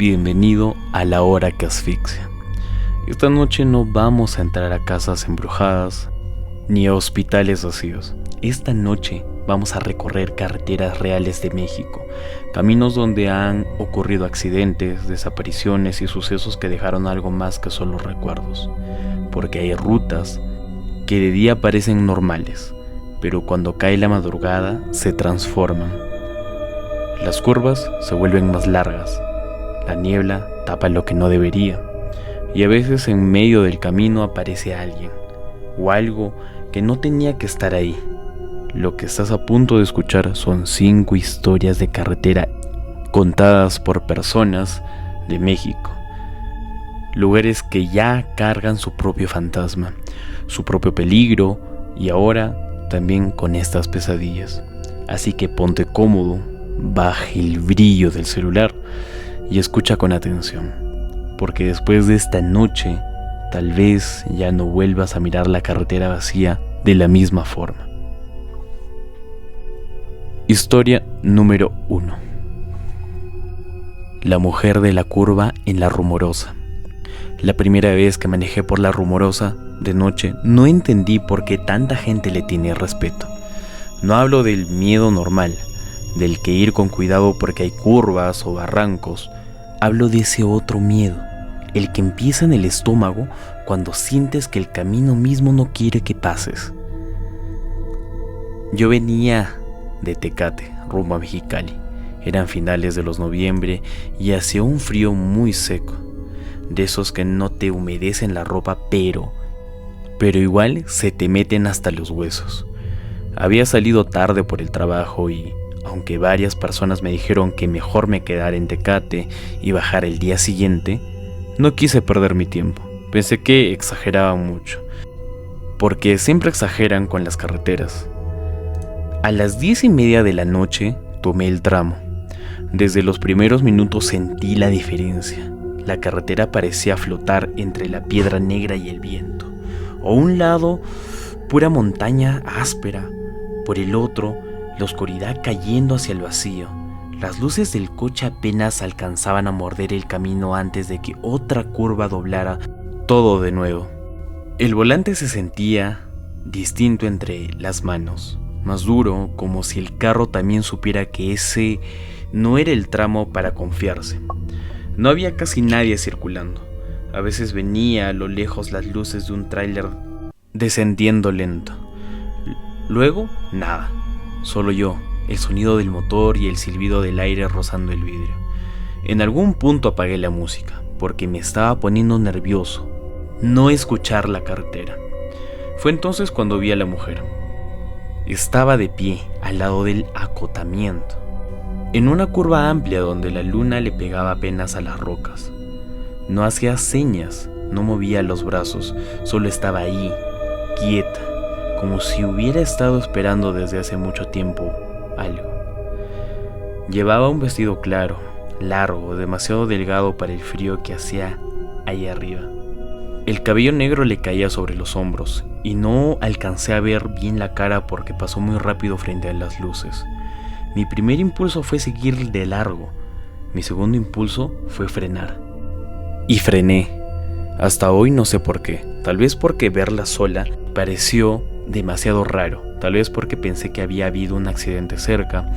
Bienvenido a la hora que asfixia. Esta noche no vamos a entrar a casas embrujadas ni a hospitales vacíos. Esta noche vamos a recorrer carreteras reales de México, caminos donde han ocurrido accidentes, desapariciones y sucesos que dejaron algo más que solo recuerdos. Porque hay rutas que de día parecen normales, pero cuando cae la madrugada se transforman. Las curvas se vuelven más largas, la niebla tapa lo que no debería, y a veces en medio del camino aparece alguien, o algo que no tenía que estar ahí. Lo que estás a punto de escuchar son 5 historias de carretera contadas por personas de México. Lugares que ya cargan su propio fantasma, su propio peligro y ahora también con estas pesadillas. Así que ponte cómodo, baja el brillo del celular y escucha con atención, porque después de esta noche tal vez ya no vuelvas a mirar la carretera vacía de la misma forma. Historia número 1. La mujer de la curva en La Rumorosa. La primera vez que manejé por La Rumorosa de noche no entendí por qué tanta gente le tiene respeto. No hablo del miedo normal, del que ir con cuidado porque hay curvas o barrancos. Hablo de ese otro miedo, el que empieza en el estómago cuando sientes que el camino mismo no quiere que pases. Yo venía de Tecate, rumbo a Mexicali. Eran finales de los noviembre y hacía un frío muy seco, de esos que no te humedecen la ropa, pero igual se te meten hasta los huesos. Había salido tarde por el trabajo y, aunque varias personas me dijeron que mejor me quedara en Tecate y bajar el día siguiente, no quise perder mi tiempo. Pensé que exageraban mucho, porque siempre exageran con las carreteras. A las 10:30 de la noche tomé el tramo. Desde los primeros minutos sentí la diferencia. La carretera parecía flotar entre la piedra negra y el viento. A un lado, pura montaña áspera. Por el otro, la oscuridad cayendo hacia el vacío. Las luces del coche apenas alcanzaban a morder el camino antes de que otra curva doblara todo de nuevo. El volante se sentía distinto entre las manos, más duro, como si el carro también supiera que ese no era el tramo para confiarse. No había casi nadie circulando. A veces venía a lo lejos las luces de un tráiler descendiendo lento. Luego, nada. Solo yo, el sonido del motor y el silbido del aire rozando el vidrio. En algún punto apagué la música, porque me estaba poniendo nervioso no escuchar la carretera. Fue entonces cuando vi a la mujer. Estaba de pie, al lado del acotamiento, en una curva amplia donde la luna le pegaba apenas a las rocas. No hacía señas, no movía los brazos, solo estaba ahí, quieta, como si hubiera estado esperando desde hace mucho tiempo algo. Llevaba un vestido claro, largo, demasiado delgado para el frío que hacía ahí arriba. El cabello negro le caía sobre los hombros y no alcancé a ver bien la cara porque pasó muy rápido frente a las luces. Mi primer impulso fue seguir de largo. Mi segundo impulso fue frenar. Y frené. Hasta hoy no sé por qué. Tal vez porque verla sola pareció demasiado raro. Tal vez porque pensé que había habido un accidente cerca.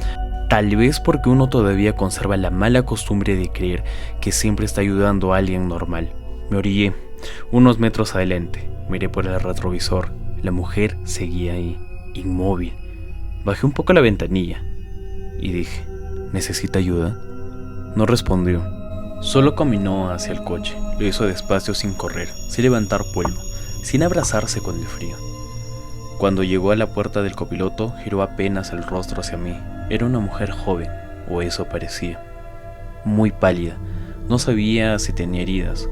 Tal vez porque uno todavía conserva la mala costumbre de creer que siempre está ayudando a alguien normal. Me orillé. Unos metros adelante, miré por el retrovisor. La mujer seguía ahí, inmóvil. Bajé un poco la ventanilla y dije, ¿necesita ayuda? No respondió. Solo caminó hacia el coche. Lo hizo despacio, sin correr, sin levantar polvo, sin abrazarse con el frío. Cuando llegó a la puerta del copiloto, giró apenas el rostro hacia mí. Era una mujer joven, o eso parecía. Muy pálida. No sabía si tenía heridas.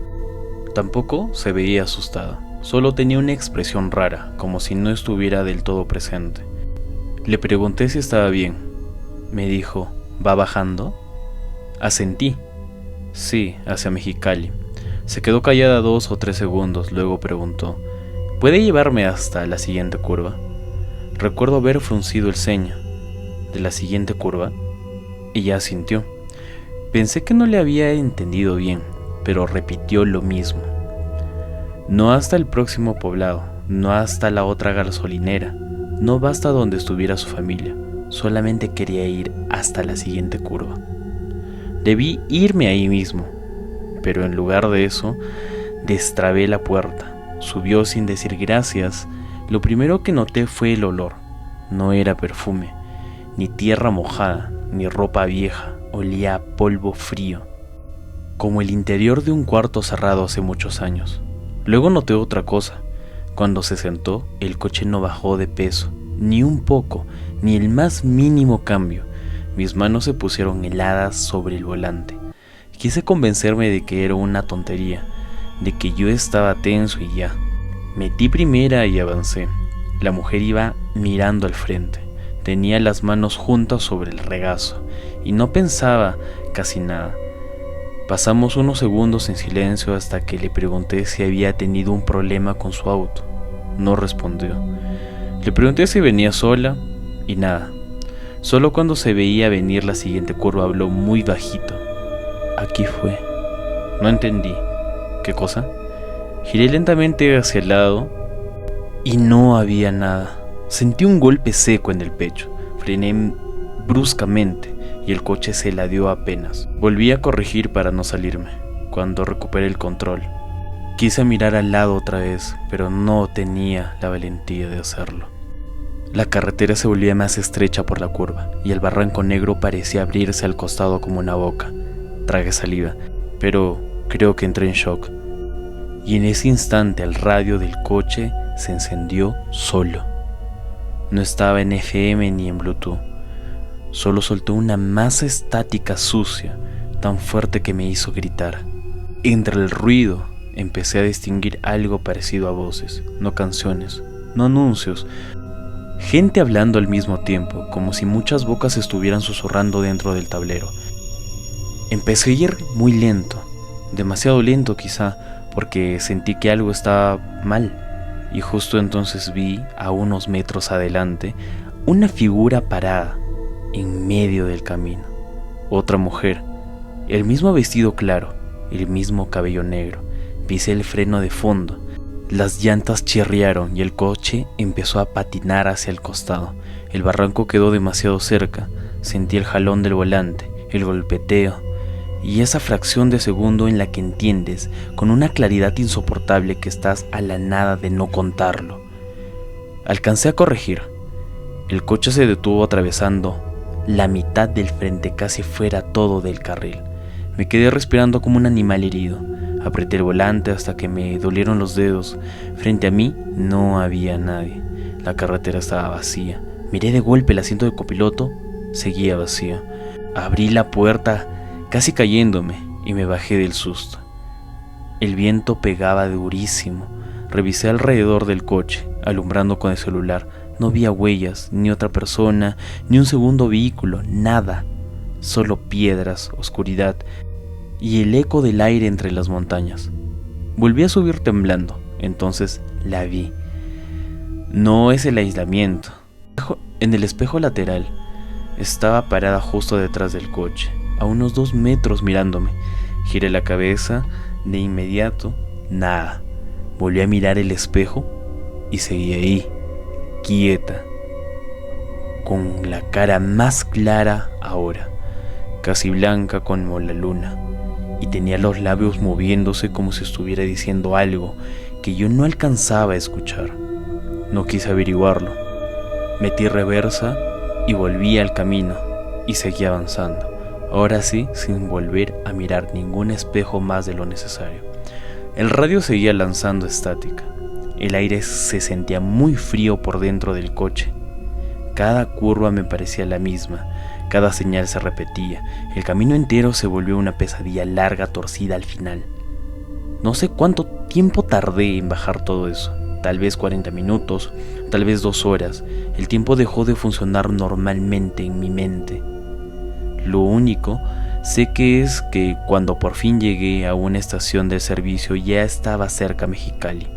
Tampoco se veía asustada, solo tenía una expresión rara, como si no estuviera del todo presente. Le pregunté si estaba bien. Me dijo, ¿va bajando? Asentí. Sí, hacia Mexicali. Se quedó callada 2 o 3 segundos, luego preguntó, ¿puede llevarme hasta la siguiente curva? Recuerdo haber fruncido el ceño. ¿De la siguiente curva? Ella asintió. Pensé que no le había entendido bien, pero repitió lo mismo. No hasta el próximo poblado, no hasta la otra gasolinera, no basta donde estuviera su familia, solamente quería ir hasta la siguiente curva. Debí irme ahí mismo, pero en lugar de eso, destrabé la puerta, subió sin decir gracias. Lo primero que noté fue el olor. No era perfume, ni tierra mojada, ni ropa vieja, olía a polvo frío, como el interior de un cuarto cerrado hace muchos años. Luego noté otra cosa. Cuando se sentó, el coche no bajó de peso, ni un poco, ni el más mínimo cambio. Mis manos se pusieron heladas sobre el volante. Quise convencerme de que era una tontería, de que yo estaba tenso y ya. Metí primera y avancé. La mujer iba mirando al frente. Tenía las manos juntas sobre el regazo y no pensaba casi nada. Pasamos unos segundos en silencio hasta que le pregunté si había tenido un problema con su auto. No respondió. Le pregunté si venía sola y nada. Solo cuando se veía venir la siguiente curva habló muy bajito. Aquí fue. No entendí. ¿Qué cosa? Giré lentamente hacia el lado y no había nada. Sentí un golpe seco en el pecho. Frené bruscamente y el coche se ladeó apenas. Volví a corregir para no salirme. Cuando recuperé el control, quise mirar al lado otra vez, pero no tenía la valentía de hacerlo. La carretera se volvía más estrecha por la curva y el barranco negro parecía abrirse al costado como una boca. Tragué saliva, pero creo que entré en shock. Y en ese instante el radio del coche se encendió solo. No estaba en FM ni en Bluetooth. Solo soltó una masa estática sucia, tan fuerte que me hizo gritar. Entre el ruido empecé a distinguir algo parecido a voces, no canciones, no anuncios. Gente hablando al mismo tiempo, como si muchas bocas estuvieran susurrando dentro del tablero. Empecé a ir muy lento, demasiado lento quizá, porque sentí que algo estaba mal. Y justo entonces vi, a unos metros adelante, una figura parada en medio del camino. Otra mujer, el mismo vestido claro, el mismo cabello negro. Pisé el freno de fondo. Las llantas chirriaron y el coche empezó a patinar hacia el costado. El barranco quedó demasiado cerca. Sentí el jalón del volante, el golpeteo y esa fracción de segundo en la que entiendes con una claridad insoportable que estás a la nada de no contarlo. Alcancé a corregir. El coche se detuvo atravesando la mitad del frente, casi fuera todo del carril. Me quedé respirando como un animal herido. Apreté el volante hasta que me dolieron los dedos. Frente a mí no había nadie. La carretera estaba vacía. Miré de golpe el asiento de copiloto. Seguía vacío. Abrí la puerta casi cayéndome y me bajé del susto. El viento pegaba durísimo. Revisé alrededor del coche, alumbrando con el celular. No había huellas, ni otra persona, ni un segundo vehículo, nada. Solo piedras, oscuridad y el eco del aire entre las montañas. Volví a subir temblando. Entonces la vi. No es el aislamiento. En el espejo lateral estaba parada justo detrás del coche, a unos 2 metros mirándome. Giré la cabeza, de inmediato, nada. Volví a mirar el espejo y seguí ahí, quieta, con la cara más clara ahora, casi blanca como la luna, y tenía los labios moviéndose como si estuviera diciendo algo que yo no alcanzaba a escuchar. No quise averiguarlo. Metí reversa y volví al camino y seguí avanzando, ahora sí sin volver a mirar ningún espejo más de lo necesario. El radio seguía lanzando estática. El aire se sentía muy frío por dentro del coche. Cada curva me parecía la misma, cada señal se repetía. El camino entero se volvió una pesadilla larga, torcida al final. No sé cuánto tiempo tardé en bajar todo eso. Tal vez 40 minutos, tal vez 2 horas. El tiempo dejó de funcionar normalmente en mi mente. Lo único sé que es que cuando por fin llegué a una estación de servicio ya estaba cerca Mexicali.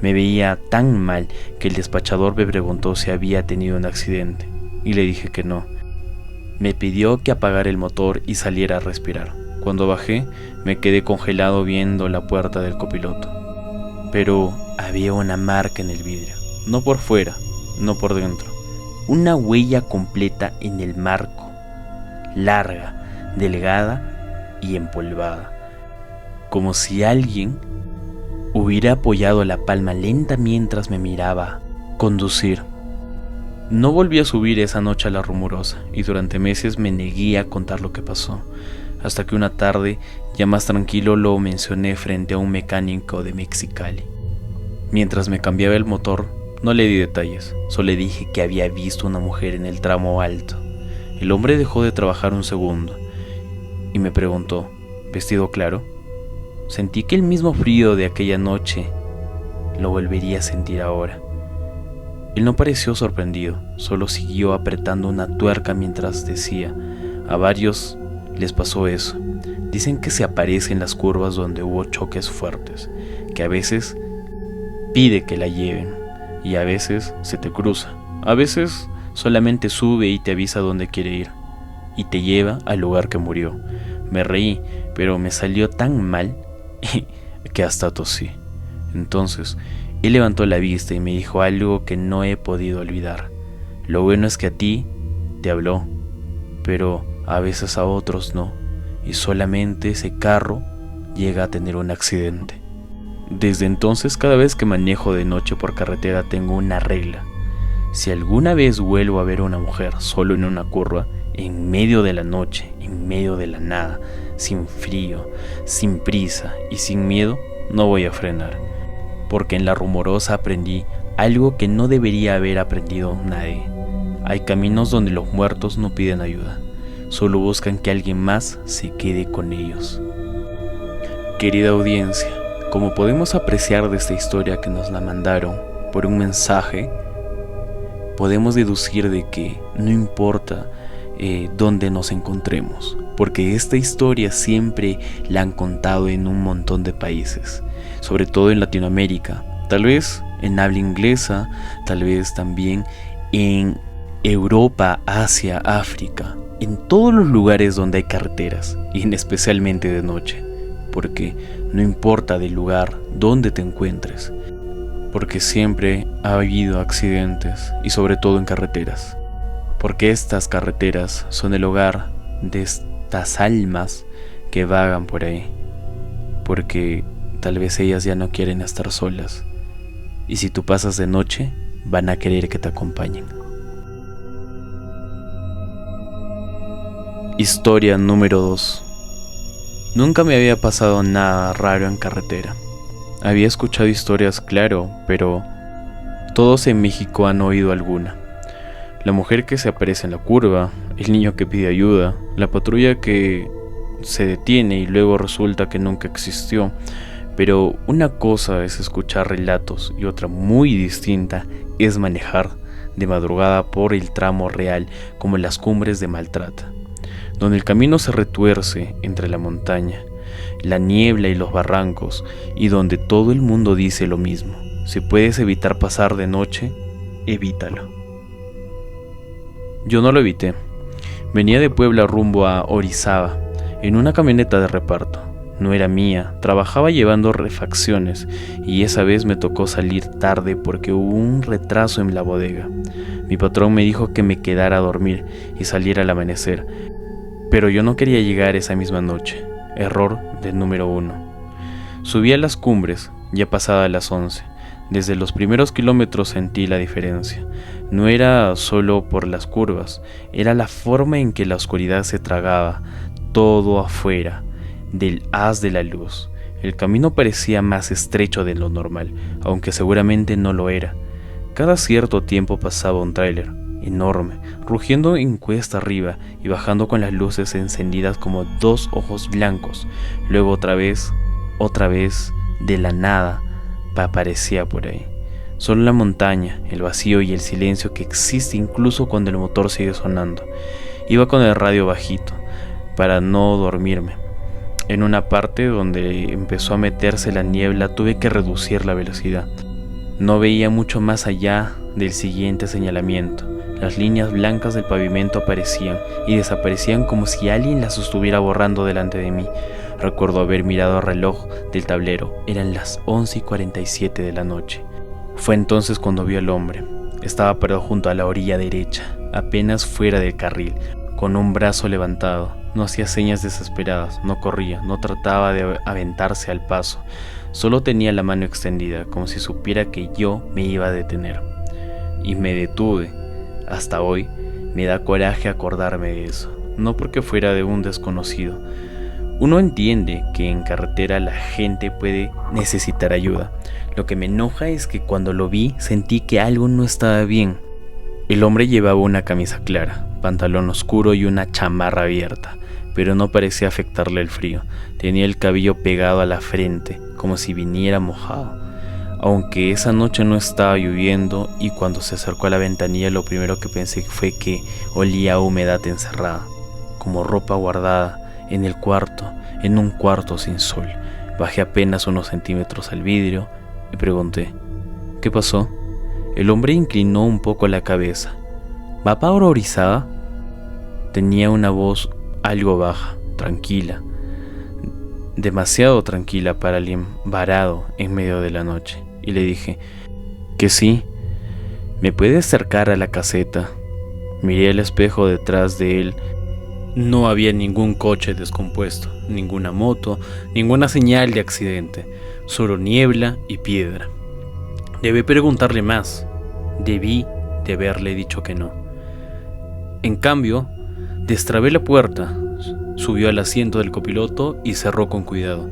Me veía tan mal que el despachador me preguntó si había tenido un accidente y le dije que no. Me pidió que apagara el motor y saliera a respirar. Cuando bajé, me quedé congelado viendo la puerta del copiloto. Pero había una marca en el vidrio, no por fuera, no por dentro. Una huella completa en el marco, larga, delgada y empolvada, como si alguien hubiera apoyado la palma lenta mientras me miraba conducir. No volví a subir esa noche a La Rumorosa y durante meses me negué a contar lo que pasó, hasta que una tarde, ya más tranquilo, lo mencioné frente a un mecánico de Mexicali. Mientras me cambiaba el motor, no le di detalles, solo le dije que había visto una mujer en el tramo alto. El hombre dejó de trabajar un segundo y me preguntó, ¿vestido claro? Sentí que el mismo frío de aquella noche lo volvería a sentir ahora. Él no pareció sorprendido, solo siguió apretando una tuerca mientras decía, a varios les pasó eso. Dicen que se aparece en las curvas donde hubo choques fuertes, que a veces pide que la lleven y a veces se te cruza, a veces solamente sube y te avisa dónde quiere ir y te lleva al lugar que murió. Me reí, pero me salió tan mal que hasta tosí. Entonces él levantó la vista y me dijo algo que no he podido olvidar. Lo bueno es que a ti te habló, pero a veces a otros no, y solamente ese carro llega a tener un accidente. Desde entonces, cada vez que manejo de noche por carretera tengo una regla. Si alguna vez vuelvo a ver a una mujer solo en una curva, en medio de la noche, en medio de la nada, sin frío, sin prisa y sin miedo, no voy a frenar. Porque en La Rumorosa aprendí algo que no debería haber aprendido nadie. Hay caminos donde los muertos no piden ayuda, solo buscan que alguien más se quede con ellos. Querida audiencia, como podemos apreciar de esta historia que nos la mandaron por un mensaje, podemos deducir de que no importa dónde nos encontremos, porque esta historia siempre la han contado en un montón de países, sobre todo en Latinoamérica, tal vez en habla inglesa, tal vez también en Europa, Asia, África, en todos los lugares donde hay carreteras, y especialmente de noche, porque no importa del lugar donde te encuentres, porque siempre ha habido accidentes y sobre todo en carreteras, porque estas carreteras son el hogar de estas almas que vagan por ahí, porque tal vez ellas ya no quieren estar solas, y si tú pasas de noche, van a querer que te acompañen. Historia número 2. Nunca me había pasado nada raro en carretera. Había escuchado historias, claro, pero todos en México han oído alguna. La mujer que se aparece en la curva, el niño que pide ayuda, la patrulla que se detiene y luego resulta que nunca existió. Pero una cosa es escuchar relatos y otra muy distinta es manejar de madrugada por el tramo real, como las cumbres de Maltrata, donde el camino se retuerce entre la montaña, la niebla y los barrancos, y donde todo el mundo dice lo mismo: si puedes evitar pasar de noche, evítalo. Yo no lo evité. Venía de Puebla rumbo a Orizaba en una camioneta de reparto. No era mía, trabajaba llevando refacciones y esa vez me tocó salir tarde porque hubo un retraso en la bodega. Mi patrón me dijo que me quedara a dormir y saliera al amanecer, pero yo no quería llegar esa misma noche. Error del número 1. Subí a las cumbres, ya pasada las 11. Desde los primeros kilómetros sentí la diferencia. No era solo por las curvas, era la forma en que la oscuridad se tragaba todo afuera del haz de la luz. El camino parecía más estrecho de lo normal, aunque seguramente no lo era. Cada cierto tiempo pasaba un tráiler enorme, rugiendo en cuesta arriba y bajando con las luces encendidas como dos ojos blancos. Luego otra vez, de la nada, aparecía por ahí. Solo la montaña, el vacío y el silencio que existe incluso cuando el motor sigue sonando. Iba con el radio bajito, para no dormirme. En una parte donde empezó a meterse la niebla tuve que reducir la velocidad. No veía mucho más allá del siguiente señalamiento. Las líneas blancas del pavimento aparecían y desaparecían como si alguien las estuviera borrando delante de mí. Recuerdo haber mirado el reloj del tablero. Eran las 11:47 de la noche. Fue entonces cuando vi al hombre. Estaba parado junto a la orilla derecha, apenas fuera del carril, con un brazo levantado. No hacía señas desesperadas, no corría, no trataba de aventarse al paso. Solo tenía la mano extendida, como si supiera que yo me iba a detener. Y me detuve. Hasta hoy me da coraje acordarme de eso, no porque fuera de un desconocido. Uno entiende que en carretera la gente puede necesitar ayuda. Lo que me enoja es que cuando lo vi sentí que algo no estaba bien. El hombre llevaba una camisa clara, pantalón oscuro y una chamarra abierta, pero no parecía afectarle el frío. Tenía el cabello pegado a la frente, como si viniera mojado. Aunque esa noche no estaba lloviendo y cuando se acercó a la ventanilla lo primero que pensé fue que olía a humedad encerrada, como ropa guardada en el cuarto, en un cuarto sin sol. Bajé apenas unos centímetros al vidrio y pregunté, ¿qué pasó? El hombre inclinó un poco la cabeza. ¿Va para Orizaba? Tenía una voz algo baja, tranquila, demasiado tranquila para alguien varado en medio de la noche. Y le dije, que sí. ¿Me puede acercar a la caseta? Miré el espejo detrás de él. No había ningún coche descompuesto, ninguna moto, ninguna señal de accidente, solo niebla y piedra. Debí preguntarle más. Debí de haberle dicho que no. En cambio, destrabé la puerta, subió al asiento del copiloto y cerró con cuidado,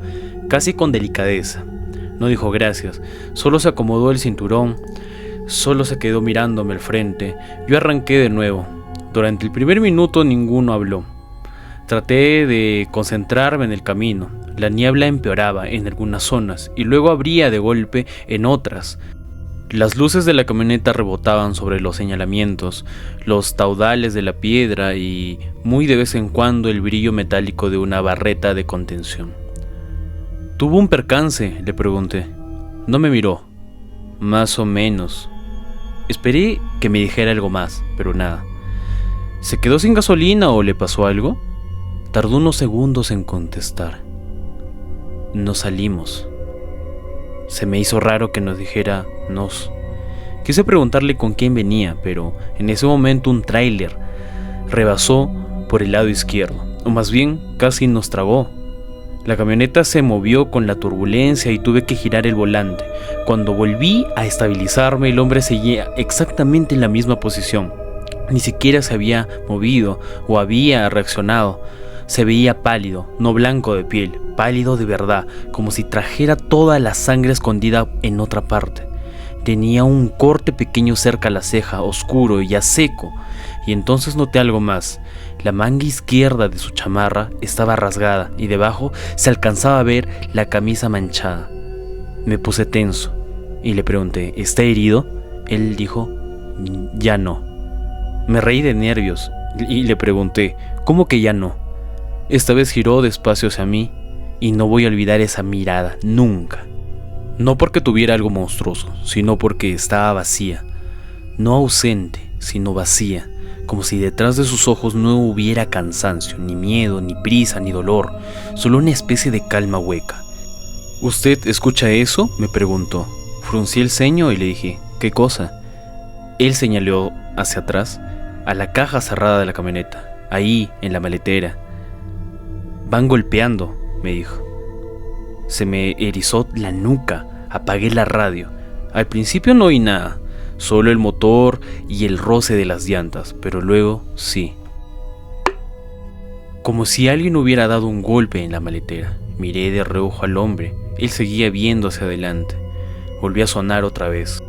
casi con delicadeza. No dijo gracias, solo se acomodó el cinturón, solo se quedó mirándome al frente. Yo arranqué de nuevo. Durante el primer minuto ninguno habló. Traté de concentrarme en el camino. La niebla empeoraba en algunas zonas y luego abría de golpe en otras. Las luces de la camioneta rebotaban sobre los señalamientos, los caudales de la piedra y muy de vez en cuando el brillo metálico de una barreta de contención. ¿Tuvo un percance?, le pregunté. No me miró. Más o menos. Esperé que me dijera algo más, pero nada. ¿Se quedó sin gasolina o le pasó algo? Tardó unos segundos en contestar. Nos salimos. Se me hizo raro que nos dijera nos. Quise preguntarle con quién venía, pero en ese momento un tráiler rebasó por el lado izquierdo, o más bien casi nos tragó. La camioneta se movió con la turbulencia y tuve que girar el volante. Cuando volví a estabilizarme, el hombre seguía exactamente en la misma posición. Ni siquiera se había movido o había reaccionado. Se veía pálido, no blanco de piel, pálido de verdad, como si trajera toda la sangre escondida en otra parte. Tenía un corte pequeño cerca a la ceja, oscuro y ya seco, y entonces noté algo más. La manga izquierda de su chamarra estaba rasgada y debajo se alcanzaba a ver la camisa manchada. Me puse tenso y le pregunté, ¿está herido? Él dijo, ya no. Me reí de nervios y le pregunté, ¿cómo que ya no? Esta vez giró despacio hacia mí y no voy a olvidar esa mirada, nunca. No porque tuviera algo monstruoso, sino porque estaba vacía. No ausente, sino vacía, como si detrás de sus ojos no hubiera cansancio, ni miedo, ni prisa, ni dolor, solo una especie de calma hueca. ¿Usted escucha eso?, me preguntó. Fruncí el ceño y le dije, ¿qué cosa? Él señaló hacia atrás, a la caja cerrada de la camioneta, ahí, en la maletera. Van golpeando, me dijo. Se me erizó la nuca, apagué la radio. Al principio no oí nada, solo el motor y el roce de las llantas, pero luego sí. Como si alguien hubiera dado un golpe en la maletera. Miré de reojo al hombre, él seguía viendo hacia adelante. Volvió a sonar otra vez.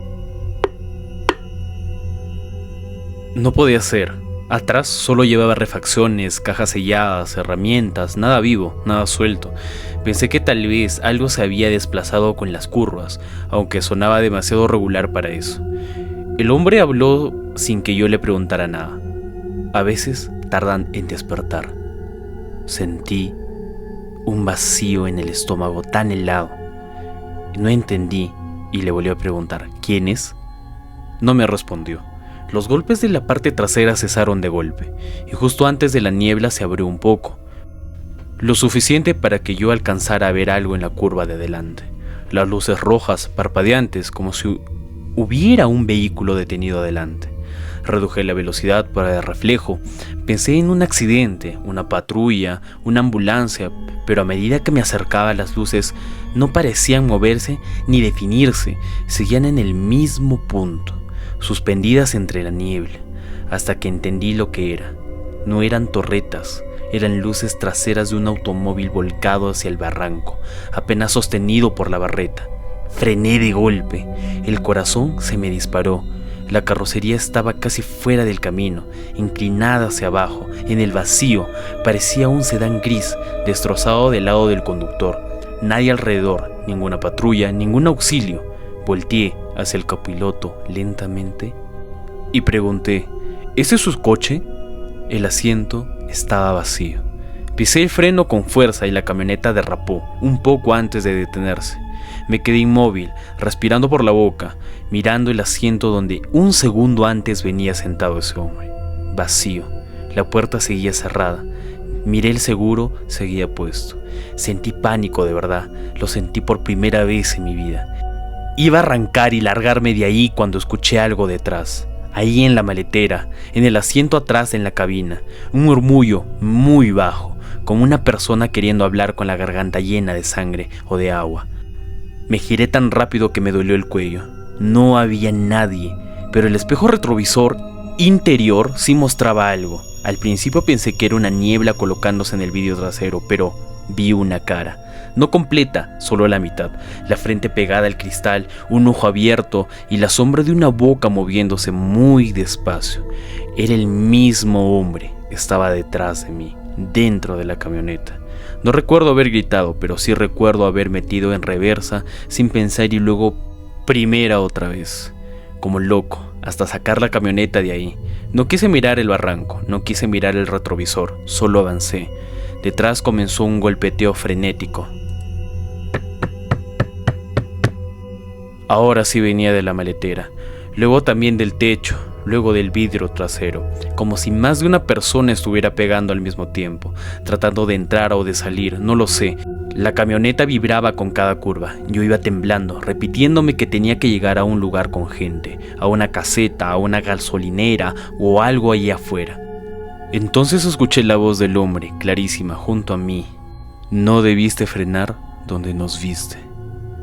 No podía ser. Atrás solo llevaba refacciones, cajas selladas, herramientas, nada vivo, nada suelto. Pensé que tal vez algo se había desplazado con las curvas, aunque sonaba demasiado regular para eso. El hombre habló sin que yo le preguntara nada. A veces tardan en despertar. Sentí un vacío en el estómago tan helado. No entendí y le volví a preguntar, ¿quién es? No me respondió. Los golpes de la parte trasera cesaron de golpe, y justo antes de la niebla se abrió un poco, lo suficiente para que yo alcanzara a ver algo en la curva de adelante. Las luces rojas, parpadeantes, como si hubiera un vehículo detenido adelante. Reduje la velocidad para el reflejo. Pensé en un accidente, una patrulla, una ambulancia, pero a medida que me acercaba las luces no parecían moverse ni definirse, seguían en el mismo punto, suspendidas entre la niebla, hasta que entendí lo que era. No eran torretas, eran luces traseras de un automóvil volcado hacia el barranco, apenas sostenido por la barreta. Frené de golpe, el corazón se me disparó. La carrocería estaba casi fuera del camino, inclinada hacia abajo, en el vacío. Parecía un sedán gris, destrozado del lado del conductor. Nadie alrededor, ninguna patrulla, ningún auxilio. Volteé hacia el copiloto lentamente y pregunté: ¿ese es su coche? El asiento estaba vacío. Pisé el freno con fuerza y la camioneta derrapó un poco antes de detenerse. Me quedé inmóvil, respirando por la boca, mirando el asiento donde un segundo antes venía sentado ese hombre. Vacío. La puerta seguía cerrada. Miré el seguro, seguía puesto. Sentí pánico, de verdad. Lo sentí por primera vez en mi vida. Iba a arrancar y largarme de ahí cuando escuché algo detrás. Ahí en la maletera, en el asiento atrás en la cabina. Un murmullo muy bajo, como una persona queriendo hablar con la garganta llena de sangre o de agua. Me giré tan rápido que me dolió el cuello. No había nadie, pero el espejo retrovisor interior sí mostraba algo. Al principio pensé que era una niebla colocándose en el vidrio trasero, pero vi una cara. No completa, solo la mitad. La frente pegada al cristal, un ojo abierto y la sombra de una boca moviéndose muy despacio. Era el mismo hombre. Estaba detrás de mí, dentro de la camioneta. No recuerdo haber gritado, pero sí recuerdo haber metido en reversa sin pensar y luego primera otra vez, como loco, hasta sacar la camioneta de ahí. No quise mirar el barranco, no quise mirar el retrovisor, solo avancé. Detrás comenzó un golpeteo frenético. Ahora sí venía de la maletera, luego también del techo, luego del vidrio trasero, como si más de una persona estuviera pegando al mismo tiempo, tratando de entrar o de salir, no lo sé. La camioneta vibraba con cada curva. Yo iba temblando, repitiéndome que tenía que llegar a un lugar con gente, a una caseta, a una gasolinera o algo allá afuera. Entonces escuché la voz del hombre, clarísima, junto a mí. No debiste frenar donde nos viste.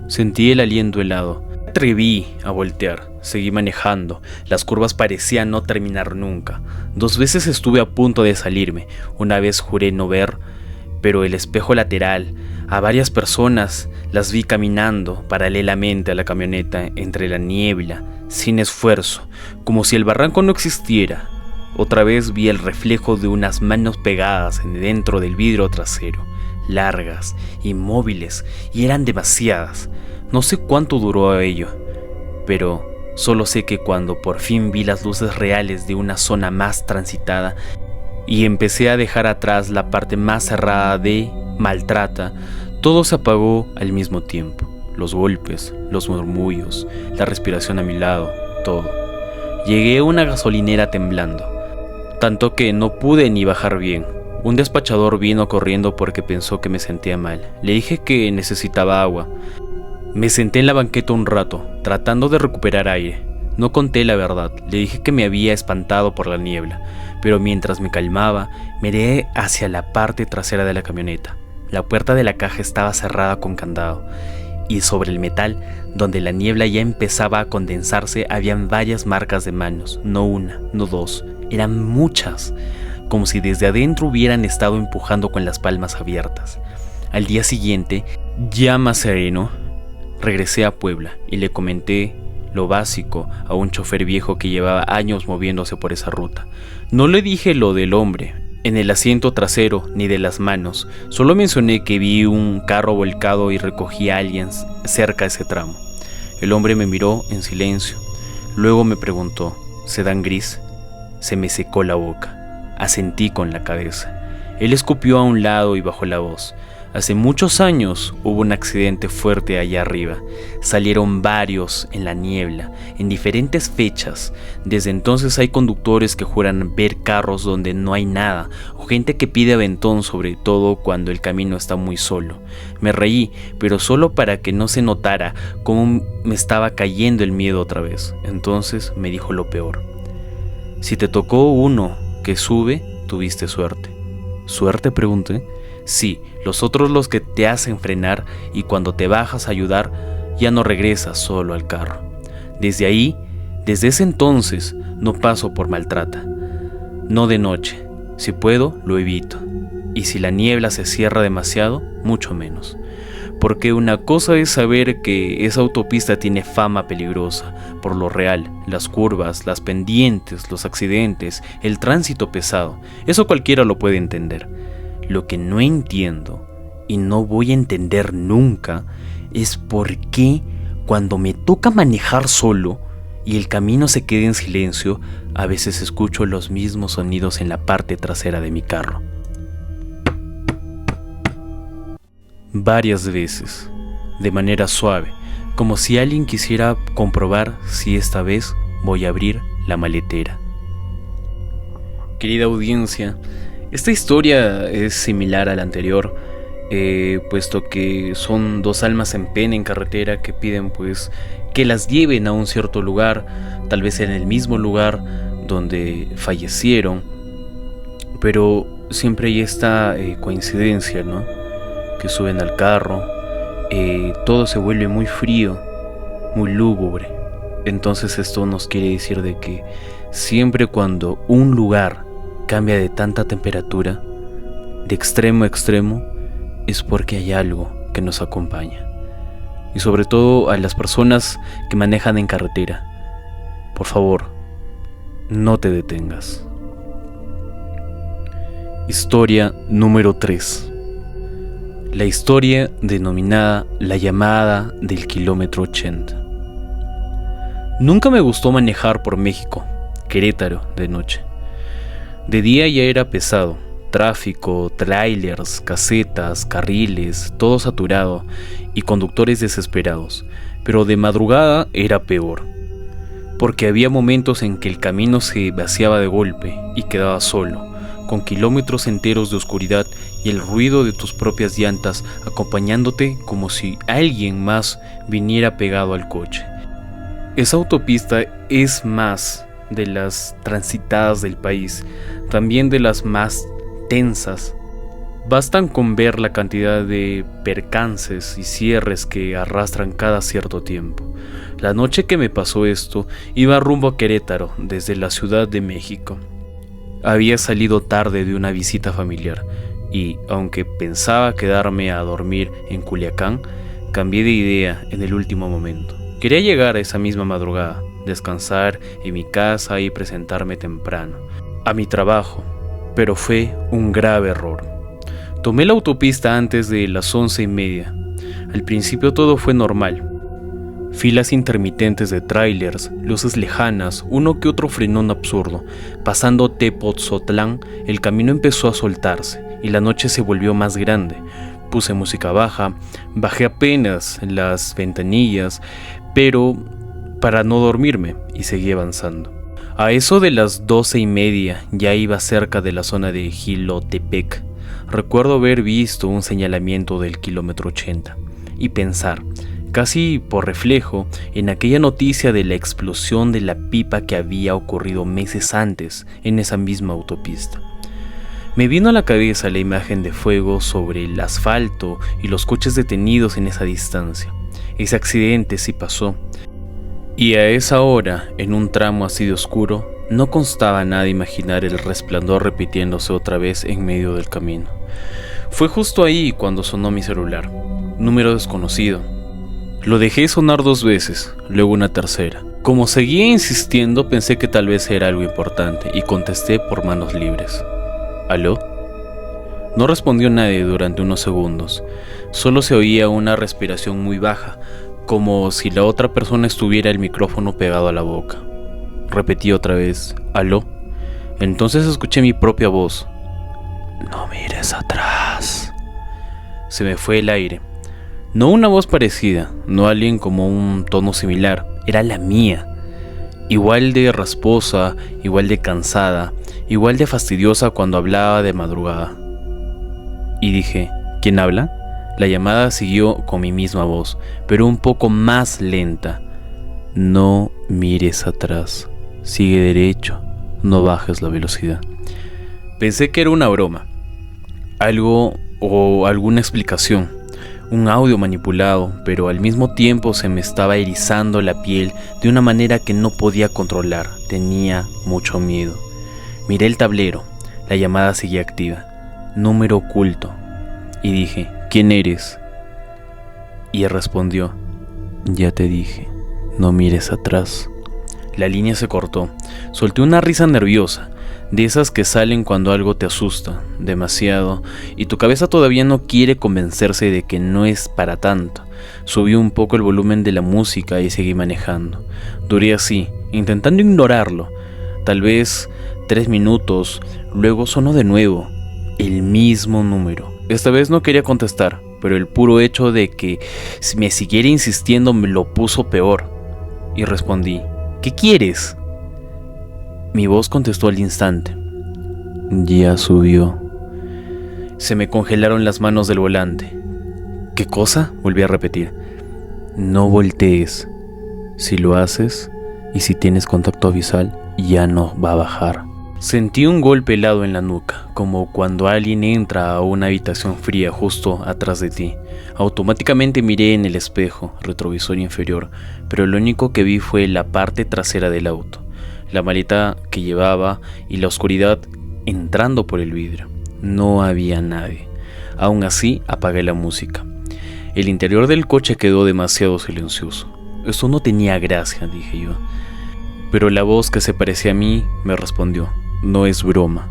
Sentí el aliento helado. Me atreví a voltear. Seguí manejando. Las curvas parecían no terminar nunca. 2 veces estuve a punto de salirme. Una vez juré no ver, pero el espejo lateral, a varias personas las vi caminando paralelamente a la camioneta entre la niebla, sin esfuerzo, como si el barranco no existiera. Otra vez vi el reflejo de unas manos pegadas dentro del vidrio trasero, largas, inmóviles, y eran demasiadas. No sé cuánto duró ello, pero solo sé que cuando por fin vi las luces reales de una zona más transitada y empecé a dejar atrás la parte más cerrada de Maltrata, todo se apagó al mismo tiempo. Los golpes, los murmullos, la respiración a mi lado, todo. Llegué a una gasolinera temblando, tanto que no pude ni bajar bien. Un despachador vino corriendo porque pensó que me sentía mal. Le dije que necesitaba agua. Me senté en la banqueta un rato, tratando de recuperar aire. No conté la verdad, le dije que me había espantado por la niebla, pero mientras me calmaba, miré hacia la parte trasera de la camioneta. La puerta de la caja estaba cerrada con candado, y sobre el metal, donde la niebla ya empezaba a condensarse, habían varias marcas de manos, no una, no dos, eran muchas, como si desde adentro hubieran estado empujando con las palmas abiertas. Al día siguiente, ya más sereno, regresé a Puebla y le comenté lo básico a un chofer viejo que llevaba años moviéndose por esa ruta. No le dije lo del hombre en el asiento trasero ni de las manos, solo mencioné que vi un carro volcado y recogí a alguien cerca de ese tramo. El hombre me miró en silencio, luego me preguntó: ¿sedán gris? Se me secó la boca, asentí con la cabeza. Él escupió a un lado y bajó la voz: Hace muchos años hubo un accidente fuerte allá arriba. Salieron varios en la niebla, en diferentes fechas. Desde entonces hay conductores que juran ver carros donde no hay nada, o gente que pide aventón, sobre todo cuando el camino está muy solo. Me reí, pero solo para que no se notara cómo me estaba cayendo el miedo otra vez. Entonces me dijo lo peor: si te tocó uno que sube, tuviste suerte. ¿Suerte?, pregunté. Sí, los otros los que te hacen frenar, y cuando te bajas a ayudar ya no regresas solo al carro. Desde ese entonces no paso por Maltrata. No de noche. Si puedo, lo evito. Y si la niebla se cierra demasiado, mucho menos. Porque una cosa es saber que esa autopista tiene fama peligrosa por lo real, las curvas, las pendientes, los accidentes, el tránsito pesado. Eso cualquiera lo puede entender. Lo que no entiendo, y no voy a entender nunca, es por qué cuando me toca manejar solo y el camino se queda en silencio, a veces escucho los mismos sonidos en la parte trasera de mi carro. Varias veces, de manera suave, como si alguien quisiera comprobar si esta vez voy a abrir la maletera. Querida audiencia, esta historia es similar a la anterior, puesto que son dos almas en pena en carretera que piden pues que las lleven a un cierto lugar, tal vez en el mismo lugar donde fallecieron, pero siempre hay esta coincidencia, ¿no? Que suben al carro, todo se vuelve muy frío, muy lúgubre. Entonces esto nos quiere decir de que siempre cuando un lugar cambia de tanta temperatura, de extremo a extremo, es porque hay algo que nos acompaña. Y sobre todo a las personas que manejan en carretera, por favor, no te detengas. Historia número 3. La historia denominada La llamada del kilómetro 80. Nunca me gustó manejar por México, Querétaro, de noche. De día ya era pesado, tráfico, trailers, casetas, carriles, todo saturado y conductores desesperados, pero de madrugada era peor, porque había momentos en que el camino se vaciaba de golpe y quedaba solo, con kilómetros enteros de oscuridad y el ruido de tus propias llantas acompañándote como si alguien más viniera pegado al coche. Esa autopista es más de las transitadas del país, también de las más tensas. Bastan con ver la cantidad de percances y cierres que arrastran cada cierto tiempo. La noche que me pasó esto, iba rumbo a Querétaro desde la Ciudad de México. Había salido tarde de una visita familiar y, aunque pensaba quedarme a dormir en Culiacán, cambié de idea en el último momento. Quería llegar a esa misma madrugada, descansar en mi casa y presentarme temprano a mi trabajo, pero fue un grave error. Tomé la autopista antes de las 11:30. Al principio todo fue normal. Filas intermitentes de trailers, luces lejanas, uno que otro frenón absurdo. Pasando Tepoztlán, el camino empezó a soltarse y la noche se volvió más grande. Puse música baja, bajé apenas las ventanillas, pero para no dormirme, y seguí avanzando. A eso de las 12:30 ya iba cerca de la zona de Jilotepec. Recuerdo haber visto un señalamiento del kilómetro 80 y pensar, casi por reflejo, en aquella noticia de la explosión de la pipa que había ocurrido meses antes en esa misma autopista. Me vino a la cabeza la imagen de fuego sobre el asfalto y los coches detenidos en esa distancia. Ese accidente sí pasó. Y a esa hora, en un tramo así de oscuro, no constaba nada imaginar el resplandor repitiéndose otra vez en medio del camino. Fue justo ahí cuando sonó mi celular. Número desconocido. Lo dejé sonar 2 veces, luego una tercera. Como seguía insistiendo, pensé que tal vez era algo importante y contesté por manos libres. ¿Aló? No respondió nadie durante unos segundos. Solo se oía una respiración muy baja, como si la otra persona estuviera el micrófono pegado a la boca. Repetí otra vez, ¿aló? Entonces escuché mi propia voz. No mires atrás. Se me fue el aire. No una voz parecida, no alguien como un tono similar, era la mía. Igual de rasposa, igual de cansada, igual de fastidiosa cuando hablaba de madrugada. Y dije, ¿quién habla? La llamada siguió con mi misma voz, pero un poco más lenta. No mires atrás, sigue derecho, no bajes la velocidad. Pensé que era una broma, algo o alguna explicación, un audio manipulado, pero al mismo tiempo se me estaba erizando la piel de una manera que no podía controlar. Tenía mucho miedo. Miré el tablero, la llamada seguía activa, número oculto, y dije, ¿quién eres? Y él respondió, ya te dije, no mires atrás. La línea se cortó, solté una risa nerviosa, de esas que salen cuando algo te asusta demasiado y tu cabeza todavía no quiere convencerse de que no es para tanto. Subí un poco el volumen de la música y seguí manejando. Duré así, intentando ignorarlo. Tal vez 3 minutos, luego sonó de nuevo, el mismo número. Esta vez no quería contestar, pero el puro hecho de que me siguiera insistiendo me lo puso peor. Y respondí, ¿qué quieres? Mi voz contestó al instante. Ya subió. Se me congelaron las manos del volante. ¿Qué cosa? Volví a repetir. No voltees. Si lo haces, y si tienes contacto visual, ya no va a bajar. Sentí un golpe helado en la nuca, como cuando alguien entra a una habitación fría justo atrás de ti. Automáticamente miré en el espejo retrovisor inferior, pero lo único que vi fue la parte trasera del auto, la maleta que llevaba y la oscuridad entrando por el vidrio. No había nadie. Aún así, apagué la música. El interior del coche quedó demasiado silencioso. Esto no tenía gracia, dije yo. Pero la voz que se parecía a mí me respondió, no es broma.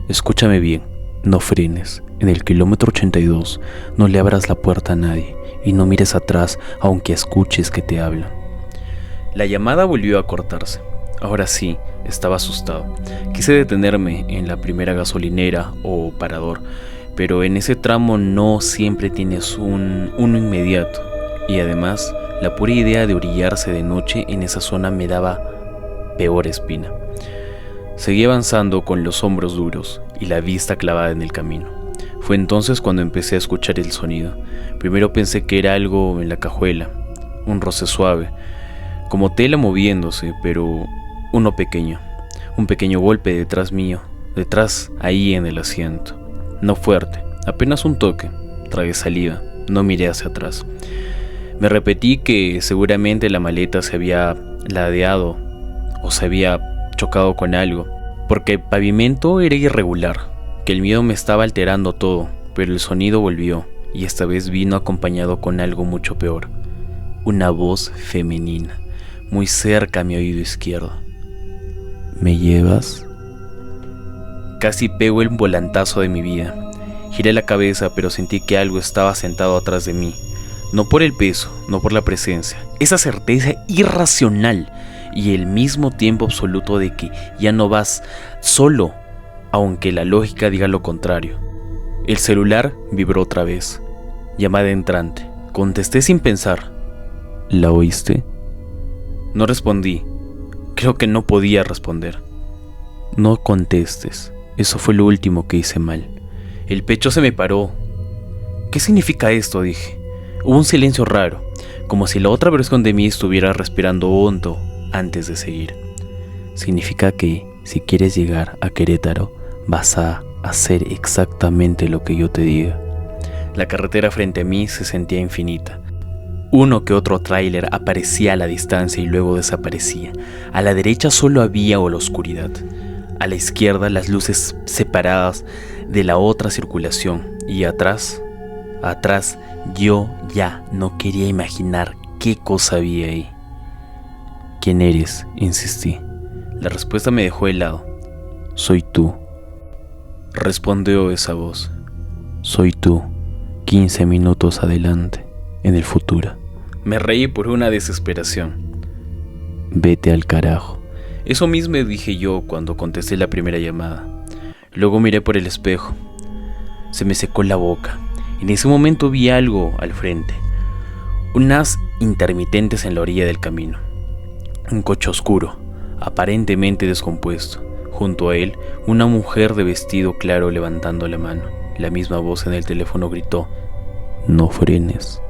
Escúchame bien, no frenes. En el kilómetro 82 no le abras la puerta a nadie y no mires atrás aunque escuches que te hablan. La llamada volvió a cortarse. Ahora sí, estaba asustado. Quise detenerme en la primera gasolinera o parador, pero en ese tramo no siempre tienes uno inmediato. Y además, la pura idea de orillarse de noche en esa zona me daba peor espina. Seguí avanzando con los hombros duros y la vista clavada en el camino. Fue entonces cuando empecé a escuchar el sonido. Primero pensé que era algo en la cajuela, un roce suave, como tela moviéndose, pero uno pequeño. Un pequeño golpe detrás mío, detrás ahí en el asiento. No fuerte, apenas un toque. Tragué saliva, no miré hacia atrás. Me repetí que seguramente la maleta se había ladeado o se había chocado con algo, porque el pavimento era irregular, que el miedo me estaba alterando todo, pero el sonido volvió, y esta vez vino acompañado con algo mucho peor. Una voz femenina, muy cerca a mi oído izquierdo. ¿Me llevas? Casi pego el volantazo de mi vida. Giré la cabeza, pero sentí que algo estaba sentado atrás de mí. No por el peso, no por la presencia, esa certeza irracional y el mismo tiempo absoluto de que ya no vas solo, aunque la lógica diga lo contrario. El celular vibró otra vez. Llamada entrante. Contesté sin pensar. ¿La oíste? No respondí. Creo que no podía responder. No contestes. Eso fue lo último que hice mal. El pecho se me paró. ¿Qué significa esto?, dije. Hubo un silencio raro, como si la otra versión de mí estuviera respirando hondo antes de seguir. Significa que, si quieres llegar a Querétaro, vas a hacer exactamente lo que yo te diga. La carretera frente a mí se sentía infinita. Uno que otro tráiler aparecía a la distancia y luego desaparecía. A la derecha solo había la oscuridad. A la izquierda las luces separadas de la otra circulación. Y atrás, yo ya no quería imaginar qué cosa había ahí. ¿Quién eres?, insistí. La respuesta me dejó helado. Soy tú. Respondió esa voz. Soy tú, 15 minutos adelante, en el futuro. Me reí por una desesperación. Vete al carajo. Eso mismo dije yo cuando contesté la primera llamada. Luego miré por el espejo. Se me secó la boca. En ese momento vi algo al frente, unas intermitentes en la orilla del camino. Un coche oscuro, aparentemente descompuesto. Junto a él, una mujer de vestido claro levantando la mano. La misma voz en el teléfono gritó: «No frenes».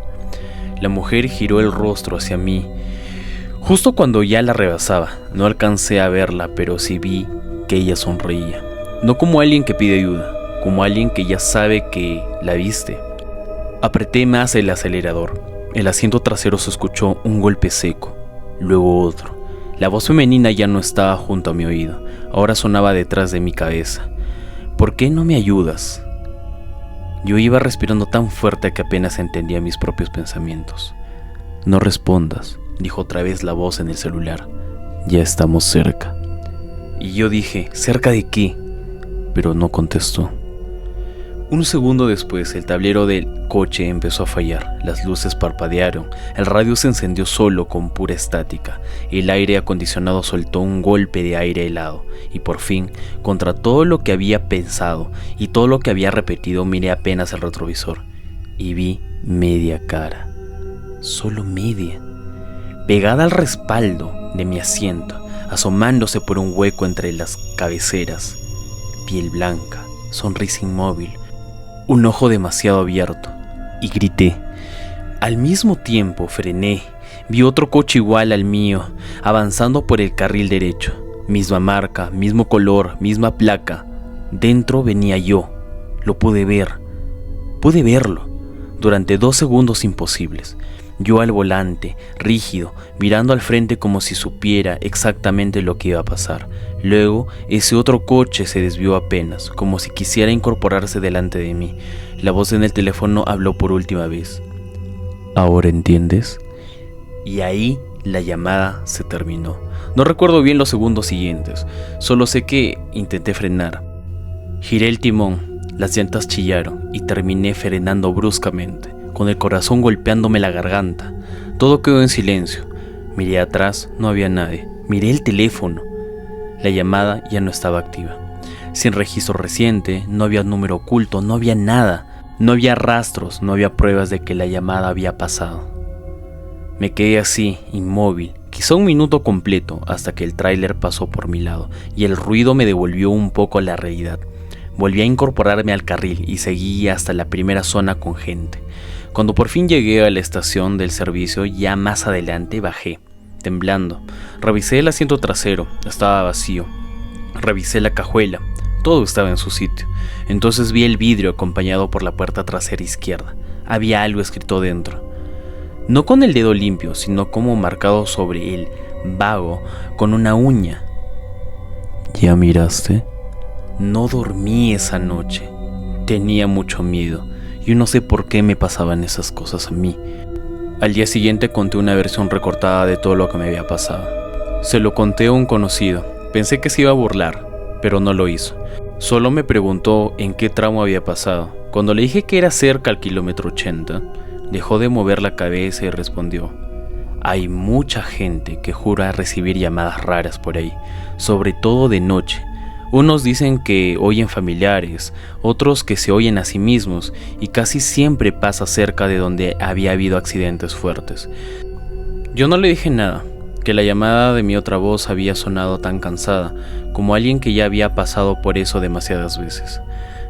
La mujer giró el rostro hacia mí, justo cuando ya la rebasaba. No alcancé a verla, pero sí vi que ella sonreía. No como alguien que pide ayuda, como alguien que ya sabe que la viste. Apreté más el acelerador. El asiento trasero se escuchó un golpe seco, luego otro. La voz femenina ya no estaba junto a mi oído, ahora sonaba detrás de mi cabeza. «¿Por qué no me ayudas?». Yo iba respirando tan fuerte que apenas entendía mis propios pensamientos. «No respondas», dijo otra vez la voz en el celular. «Ya estamos cerca». Y yo dije: «¿Cerca de qué?». Pero no contestó. Un segundo después, el tablero del coche empezó a fallar, las luces parpadearon, el radio se encendió solo con pura estática, el aire acondicionado soltó un golpe de aire helado, y por fin, contra todo lo que había pensado y todo lo que había repetido, miré apenas el retrovisor, y vi media cara, solo media, pegada al respaldo de mi asiento, asomándose por un hueco entre las cabeceras, piel blanca, sonrisa inmóvil, un ojo demasiado abierto, y grité. Al mismo tiempo frené, vi otro coche igual al mío, avanzando por el carril derecho, misma marca, mismo color, misma placa. Dentro venía yo, lo pude verlo, durante 2 segundos imposibles. Yo al volante, rígido, mirando al frente como si supiera exactamente lo que iba a pasar. Luego, ese otro coche se desvió apenas, como si quisiera incorporarse delante de mí. La voz en el teléfono habló por última vez. «¿Ahora entiendes?». Y ahí la llamada se terminó. No recuerdo bien los segundos siguientes, solo sé que intenté frenar. Giré el timón, las llantas chillaron y terminé frenando bruscamente, con el corazón golpeándome la garganta. Todo quedó en silencio. Miré atrás, no había nadie. Miré el teléfono. La llamada ya no estaba activa. Sin registro reciente, no había número oculto, no había nada. No había rastros, no había pruebas de que la llamada había pasado. Me quedé así, inmóvil, quizá 1 minuto completo, hasta que el tráiler pasó por mi lado y el ruido me devolvió un poco a la realidad. Volví a incorporarme al carril y seguí hasta la primera zona con gente. Cuando por fin llegué a la estación del servicio, ya más adelante bajé, temblando. Revisé el asiento trasero, estaba vacío. Revisé la cajuela, todo estaba en su sitio. Entonces vi el vidrio acompañado por la puerta trasera izquierda. Había algo escrito dentro. No con el dedo limpio, sino como marcado sobre el vago con una uña. ¿Ya miraste? No dormí esa noche. Tenía mucho miedo. Yo no sé por qué me pasaban esas cosas a mí. Al día siguiente conté una versión recortada de todo lo que me había pasado. Se lo conté a un conocido. Pensé que se iba a burlar, pero no lo hizo. Solo me preguntó en qué tramo había pasado. Cuando le dije que era cerca al kilómetro 80, dejó de mover la cabeza y respondió: «Hay mucha gente que jura recibir llamadas raras por ahí, sobre todo de noche. Unos dicen que oyen familiares, otros que se oyen a sí mismos, y casi siempre pasa cerca de donde había habido accidentes fuertes». Yo no le dije nada, que la llamada de mi otra voz había sonado tan cansada, como alguien que ya había pasado por eso demasiadas veces.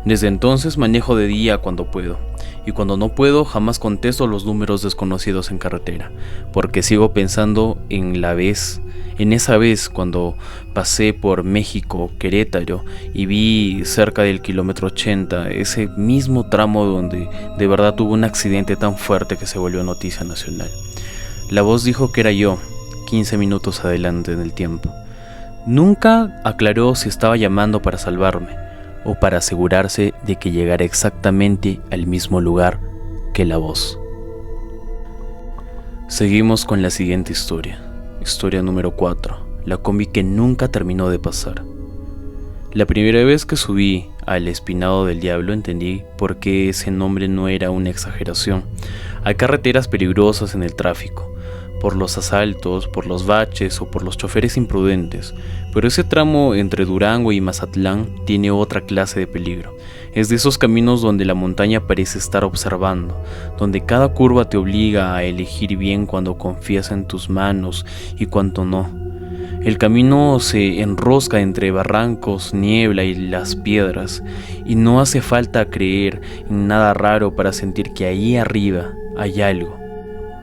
Desde entonces manejo de día cuando puedo, y cuando no puedo jamás contesto los números desconocidos en carretera, porque sigo pensando en esa vez cuando pasé por México, Querétaro, y vi cerca del kilómetro 80, ese mismo tramo donde de verdad tuvo un accidente tan fuerte que se volvió noticia nacional. La voz dijo que era yo, 15 minutos adelante en el tiempo. Nunca aclaró si estaba llamando para salvarme o para asegurarse de que llegara exactamente al mismo lugar que la voz. Seguimos con la siguiente historia. Historia número 4. La combi que nunca terminó de pasar. La primera vez que subí al Espinado del Diablo entendí por qué ese nombre no era una exageración. Hay carreteras peligrosas en el tráfico. por los asaltos, por los baches o por los choferes imprudentes, pero ese tramo entre Durango y Mazatlán tiene otra clase de peligro. Es de esos caminos donde la montaña parece estar observando, donde cada curva te obliga a elegir bien cuando confías en tus manos y cuando no. El camino se enrosca entre barrancos, niebla y las piedras, y no hace falta creer en nada raro para sentir que ahí arriba hay algo.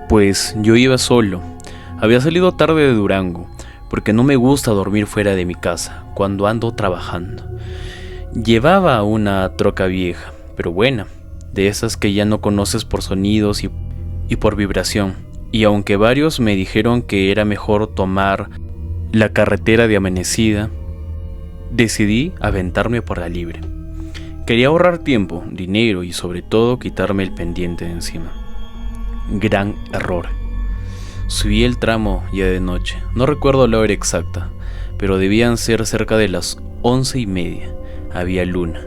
Pues yo iba solo. Había salido tarde de Durango, porque no me gusta dormir fuera de mi casa cuando ando trabajando. Llevaba una troca vieja, pero buena, de esas que ya no conoces por sonidos y por vibración. Y aunque varios me dijeron que era mejor tomar la carretera de Amanecida, decidí aventarme por la libre. Quería ahorrar tiempo, dinero y sobre todo quitarme el pendiente de encima. Gran error. Subí el tramo ya de noche, no recuerdo la hora exacta, pero debían ser cerca de las 11:30. Había luna.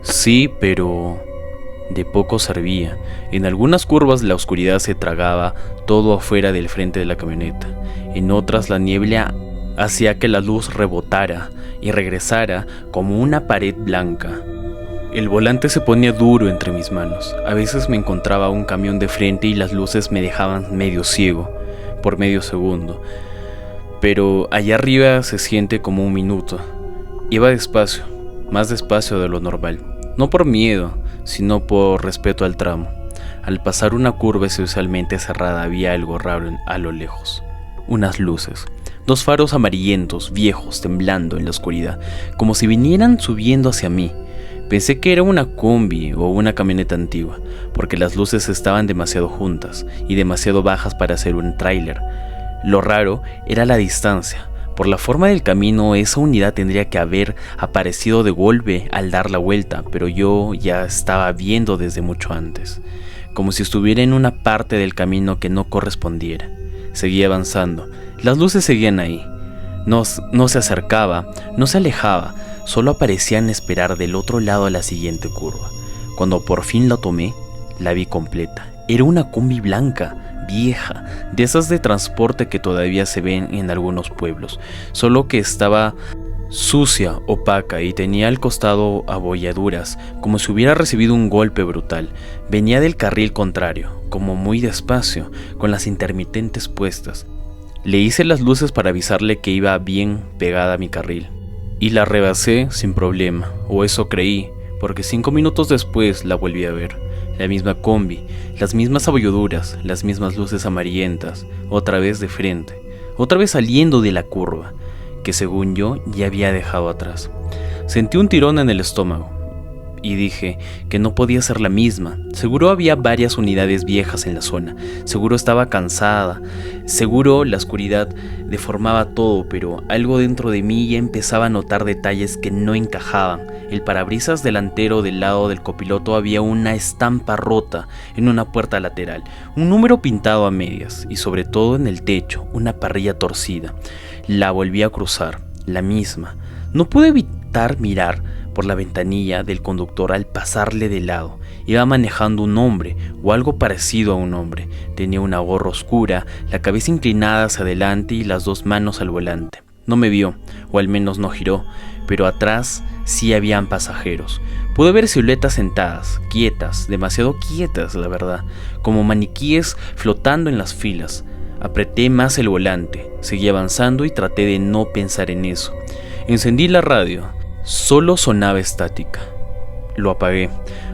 Sí, pero de poco servía. En algunas curvas la oscuridad se tragaba todo afuera del frente de la camioneta. En otras la niebla hacía que la luz rebotara y regresara como una pared blanca. El volante se ponía duro entre mis manos. A veces me encontraba un camión de frente y las luces me dejaban medio ciego por medio segundo. Pero allá arriba se siente como un minuto. Iba despacio, más despacio de lo normal. No por miedo, sino por respeto al tramo. Al pasar una curva especialmente cerrada había algo raro a lo lejos. Unas luces. 2 faros amarillentos, viejos, temblando en la oscuridad, como si vinieran subiendo hacia mí. Pensé que era una combi o una camioneta antigua, porque las luces estaban demasiado juntas y demasiado bajas para ser un tráiler. Lo raro era la distancia. Por la forma del camino, esa unidad tendría que haber aparecido de golpe al dar la vuelta, pero yo ya estaba viendo desde mucho antes, como si estuviera en una parte del camino que no correspondiera. Seguí avanzando. Las luces seguían ahí. No se acercaba, no se alejaba, solo aparecían esperar del otro lado a la siguiente curva. Cuando por fin la tomé, la vi completa. Era una combi blanca, vieja, de esas de transporte que todavía se ven en algunos pueblos, solo que estaba sucia, opaca y tenía al costado abolladuras, como si hubiera recibido un golpe brutal. Venía del carril contrario, como muy despacio, con las intermitentes puestas. Le hice las luces para avisarle que iba bien pegada a mi carril, y la rebasé sin problema, o eso creí, porque 5 minutos después la volví a ver. La misma combi, las mismas abolladuras, las mismas luces amarillentas, otra vez de frente, otra vez saliendo de la curva, que según yo ya había dejado atrás. Sentí un tirón en el estómago y dije que no podía ser la misma. Seguro había varias unidades viejas en la zona, seguro estaba cansada, seguro la oscuridad deformaba todo, pero algo dentro de mí ya empezaba a notar detalles que no encajaban. El parabrisas delantero del lado del copiloto había una estampa rota en una puerta lateral, un número pintado a medias y sobre todo en el techo una parrilla torcida. La volví a cruzar, la misma. No pude evitar mirar por la ventanilla del conductor al pasarle de lado. Iba manejando un hombre o algo parecido a un hombre. Tenía una gorra oscura, la cabeza inclinada hacia adelante y las 2 manos al volante. No me vio, o al menos no giró, pero atrás sí habían pasajeros. Pude ver siluetas sentadas, quietas, demasiado quietas, la verdad, como maniquíes flotando en las filas. Apreté más el volante, seguí avanzando y traté de no pensar en eso. Encendí la radio, solo sonaba estática. Lo apagué,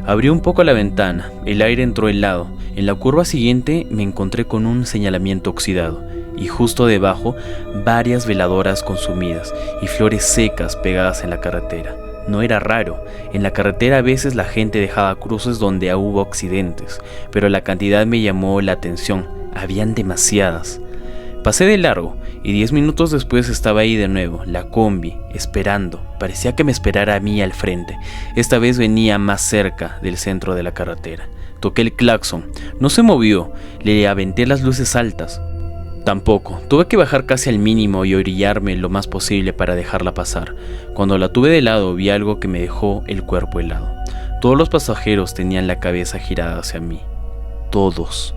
abrí un poco la ventana, el aire entró helado. En la curva siguiente me encontré con un señalamiento oxidado y justo debajo varias veladoras consumidas y flores secas pegadas en la carretera. No era raro, en la carretera a veces la gente dejaba cruces donde hubo accidentes, pero la cantidad me llamó la atención, habían demasiadas. Pasé de largo y 10 minutos después estaba ahí de nuevo, la combi, esperando. Parecía que me esperara a mí al frente. Esta vez venía más cerca del centro de la carretera. Toqué el claxon, no se movió, le aventé las luces altas. Tampoco, tuve que bajar casi al mínimo y orillarme lo más posible para dejarla pasar. Cuando la tuve de lado vi algo que me dejó el cuerpo helado. Todos los pasajeros tenían la cabeza girada hacia mí. Todos.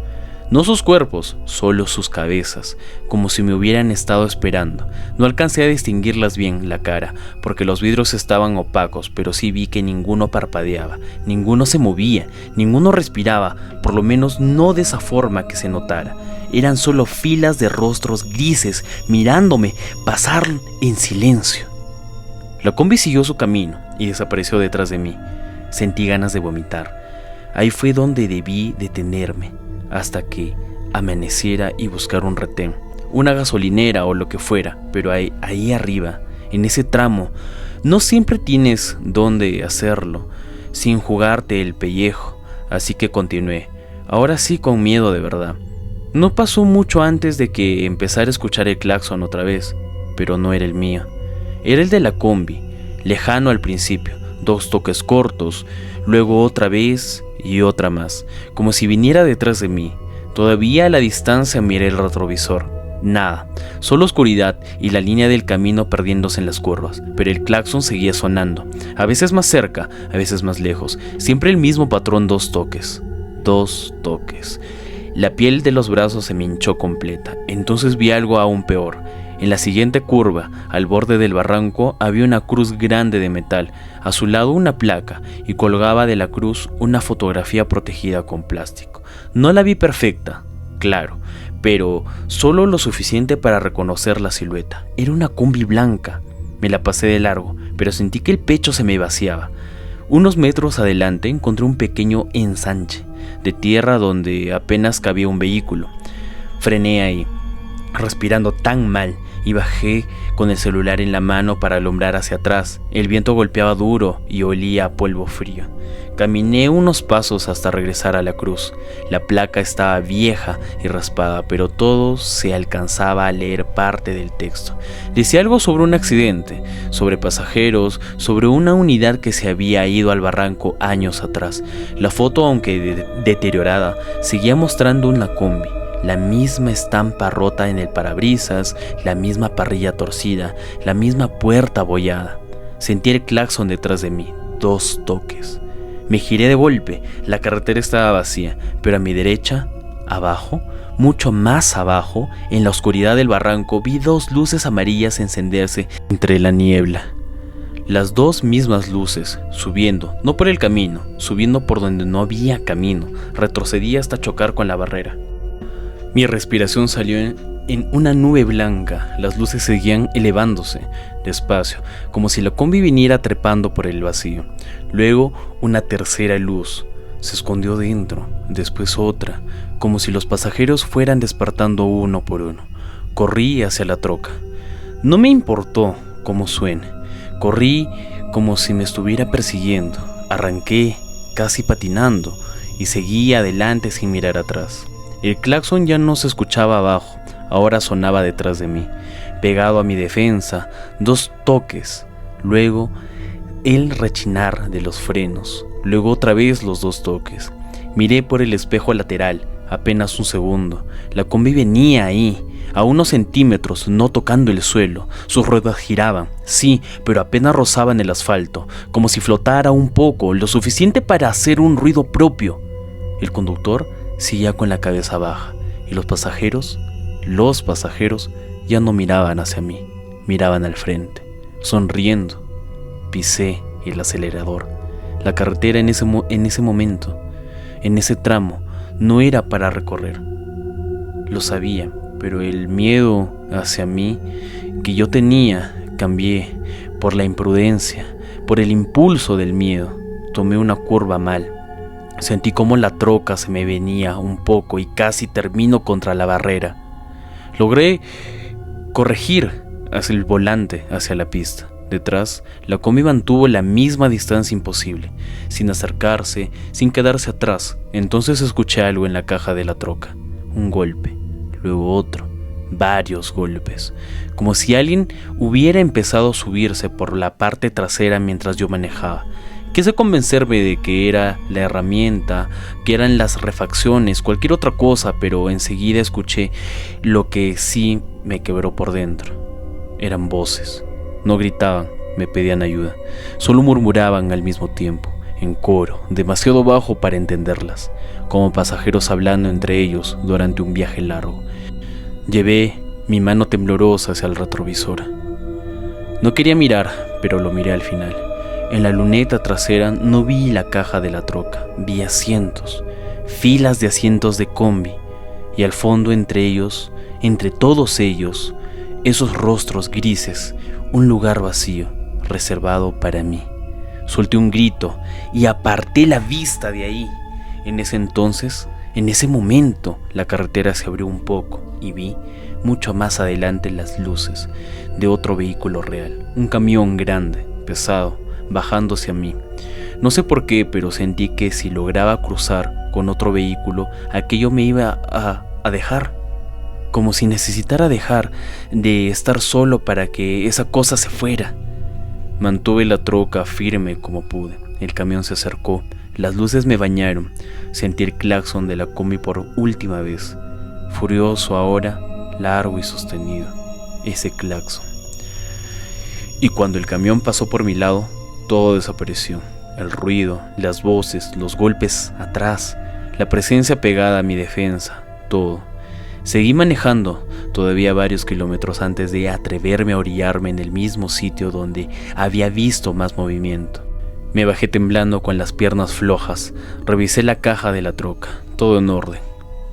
No sus cuerpos, solo sus cabezas, como si me hubieran estado esperando. No alcancé a distinguirlas bien la cara, porque los vidrios estaban opacos, pero sí vi que ninguno parpadeaba, ninguno se movía, ninguno respiraba, por lo menos no de esa forma que se notara. Eran solo filas de rostros grises mirándome pasar en silencio. La combi siguió su camino y desapareció detrás de mí. Sentí ganas de vomitar. Ahí fue donde debí detenerme, hasta que amaneciera y buscar un retén, una gasolinera o lo que fuera, pero ahí arriba, en ese tramo, no siempre tienes dónde hacerlo sin jugarte el pellejo, así que continué, ahora sí con miedo de verdad. No pasó mucho antes de que empezara a escuchar el claxon otra vez, pero no era el mío, era el de la combi, lejano al principio, 2 toques cortos, luego otra vez y otra más, como si viniera detrás de mí. Todavía a la distancia miré el retrovisor. Nada, solo oscuridad y la línea del camino perdiéndose en las curvas, pero el claxon seguía sonando, a veces más cerca, a veces más lejos, siempre el mismo patrón, 2 toques. 2 toques. La piel de los brazos se me hinchó completa. Entonces vi algo aún peor. En la siguiente curva, al borde del barranco, había una cruz grande de metal, a su lado una placa, y colgaba de la cruz una fotografía protegida con plástico. No la vi perfecta, claro, pero solo lo suficiente para reconocer la silueta. Era una combi blanca. Me la pasé de largo, pero sentí que el pecho se me vaciaba. Unos metros adelante encontré un pequeño ensanche de tierra donde apenas cabía un vehículo. Frené ahí, respirando tan mal, y bajé con el celular en la mano para alumbrar hacia atrás. El viento golpeaba duro y olía a polvo frío. Caminé unos pasos hasta regresar a la cruz. La placa estaba vieja y raspada, pero todo se alcanzaba a leer parte del texto. Decía algo sobre un accidente, sobre pasajeros, sobre una unidad que se había ido al barranco años atrás. La foto, aunque deteriorada, seguía mostrando una combi. La misma estampa rota en el parabrisas, la misma parrilla torcida, la misma puerta abollada. Sentí el claxon detrás de mí, 2 toques. Me giré de golpe, la carretera estaba vacía, pero a mi derecha, abajo, mucho más abajo, en la oscuridad del barranco, vi 2 luces amarillas encenderse entre la niebla. Las 2 mismas luces, subiendo, no por el camino, subiendo por donde no había camino. Retrocedí hasta chocar con la barrera. Mi respiración salió en una nube blanca. Las luces seguían elevándose, despacio, como si la combi viniera trepando por el vacío. Luego una tercera luz se escondió dentro, después otra, como si los pasajeros fueran despertando uno por uno. Corrí hacia la troca. No me importó cómo suene. Corrí como si me estuviera persiguiendo. Arranqué, casi patinando, y seguí adelante sin mirar atrás. El claxon ya no se escuchaba abajo, ahora sonaba detrás de mí, pegado a mi defensa, 2 toques, luego el rechinar de los frenos, luego otra vez los 2 toques. Miré por el espejo lateral, apenas un segundo. La combi venía ahí, a unos centímetros, no tocando el suelo. Sus ruedas giraban, sí, pero apenas rozaban el asfalto, como si flotara un poco, lo suficiente para hacer un ruido propio. El conductor seguía con la cabeza baja, y los pasajeros ya no miraban hacia mí, miraban al frente, sonriendo. Pisé el acelerador. La carretera en ese momento, en ese tramo, no era para recorrer. Lo sabía, pero el miedo hacia mí que yo tenía, cambié por la imprudencia, por el impulso del miedo. Tomé una curva mal. Sentí como la troca se me venía un poco y casi termino contra la barrera. Logré corregir hacia el volante, hacia la pista. Detrás, la combi mantuvo la misma distancia imposible, sin acercarse, sin quedarse atrás. Entonces escuché algo en la caja de la troca. Un golpe, luego otro, varios golpes, como si alguien hubiera empezado a subirse por la parte trasera mientras yo manejaba. Quise convencerme de que era la herramienta, que eran las refacciones, cualquier otra cosa, pero enseguida escuché lo que sí me quebró por dentro. Eran voces. No gritaban, me pedían ayuda, solo murmuraban al mismo tiempo. en coro, demasiado bajo para entenderlas, como pasajeros hablando entre ellos durante un viaje largo. Llevé mi mano temblorosa hacia el retrovisor. No quería mirar, pero lo miré al final. En la luneta trasera no vi la caja de la troca, vi asientos, filas de asientos de combi, y al fondo entre ellos, entre todos ellos, esos rostros grises, un lugar vacío, reservado para mí. Solté un grito y aparté la vista de ahí. En ese entonces, en ese momento, la carretera se abrió un poco y vi, mucho más adelante, las luces de otro vehículo real, un camión grande, pesado, bajándose a mí. No sé por qué, pero sentí que si lograba cruzar con otro vehículo, aquello me iba a dejar, como si necesitara dejar de estar solo para que esa cosa se fuera. Mantuve la troca firme como pude. El camión se acercó, las luces me bañaron, sentí el claxon de la combi por última vez, furioso ahora, largo y sostenido, ese claxon. Y cuando el camión pasó por mi lado, todo desapareció. El ruido, las voces, los golpes atrás, la presencia pegada a mi defensa, todo. Seguí manejando todavía varios kilómetros antes de atreverme a orillarme en el mismo sitio donde había visto más movimiento. Me bajé temblando con las piernas flojas, revisé la caja de la troca, todo en orden,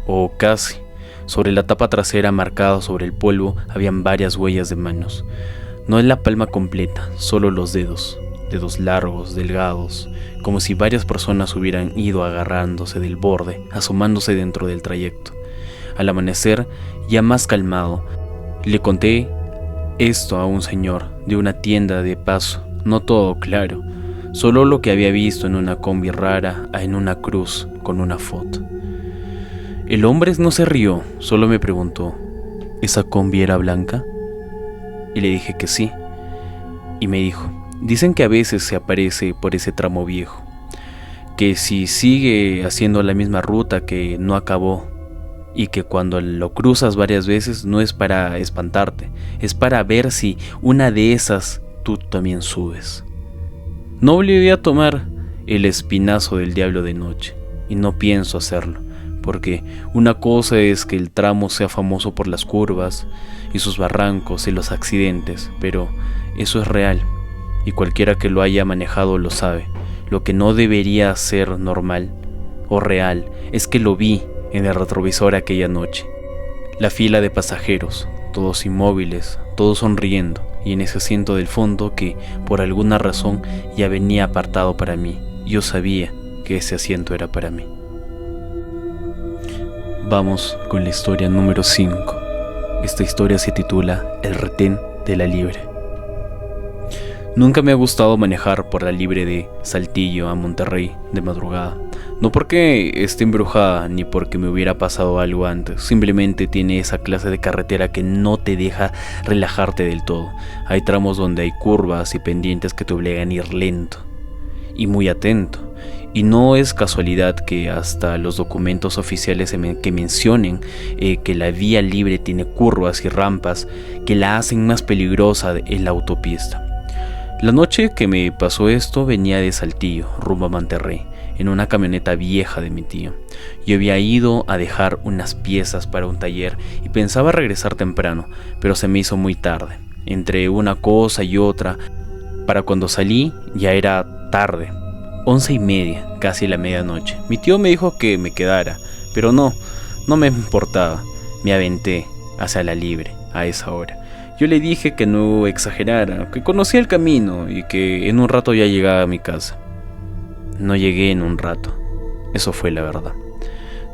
o casi. Sobre la tapa trasera, marcada sobre el polvo, habían varias huellas de manos. No en la palma completa, solo los dedos largos, delgados, como si varias personas hubieran ido agarrándose del borde, asomándose dentro del trayecto. Al amanecer, ya más calmado, le conté esto a un señor de una tienda de paso, no todo claro, solo lo que había visto en una combi rara en una cruz con una foto. El hombre no se rió, solo me preguntó, ¿esa combi era blanca? Y le dije que sí, y me dijo, dicen que a veces se aparece por ese tramo viejo, que si sigue haciendo la misma ruta que no acabó, y que cuando lo cruzas varias veces no es para espantarte, es para ver si una de esas tú también subes. No volví a tomar el espinazo del diablo de noche, y no pienso hacerlo, porque una cosa es que el tramo sea famoso por las curvas y sus barrancos y los accidentes, pero eso es real, y cualquiera que lo haya manejado lo sabe. Lo que no debería ser normal o real es que lo vi en el retrovisor aquella noche. La fila de pasajeros, todos inmóviles, todos sonriendo, y en ese asiento del fondo que, por alguna razón, ya venía apartado para mí. Yo sabía que ese asiento era para mí. Vamos con la historia número 5. Esta historia se titula El retén de la Libre. Nunca me ha gustado manejar por la Libre de Saltillo a Monterrey de madrugada. No porque esté embrujada ni porque me hubiera pasado algo antes, simplemente tiene esa clase de carretera que no te deja relajarte del todo. Hay tramos donde hay curvas y pendientes que te obligan a ir lento y muy atento. Y no es casualidad que hasta los documentos oficiales que mencionen que la vía libre tiene curvas y rampas que la hacen más peligrosa en la autopista. La noche que me pasó esto venía de Saltillo, rumbo a Monterrey, en una camioneta vieja de mi tío. Yo había ido a dejar unas piezas para un taller y pensaba regresar temprano, pero se me hizo muy tarde. Entre una cosa y otra, para cuando salí ya era tarde, 11:30, casi la medianoche. Mi tío me dijo que me quedara, pero no me importaba. Me aventé hacia la Libre a esa hora. Yo le dije que no exagerara, que conocía el camino y que en un rato ya llegaba a mi casa. No llegué en un rato, eso fue la verdad.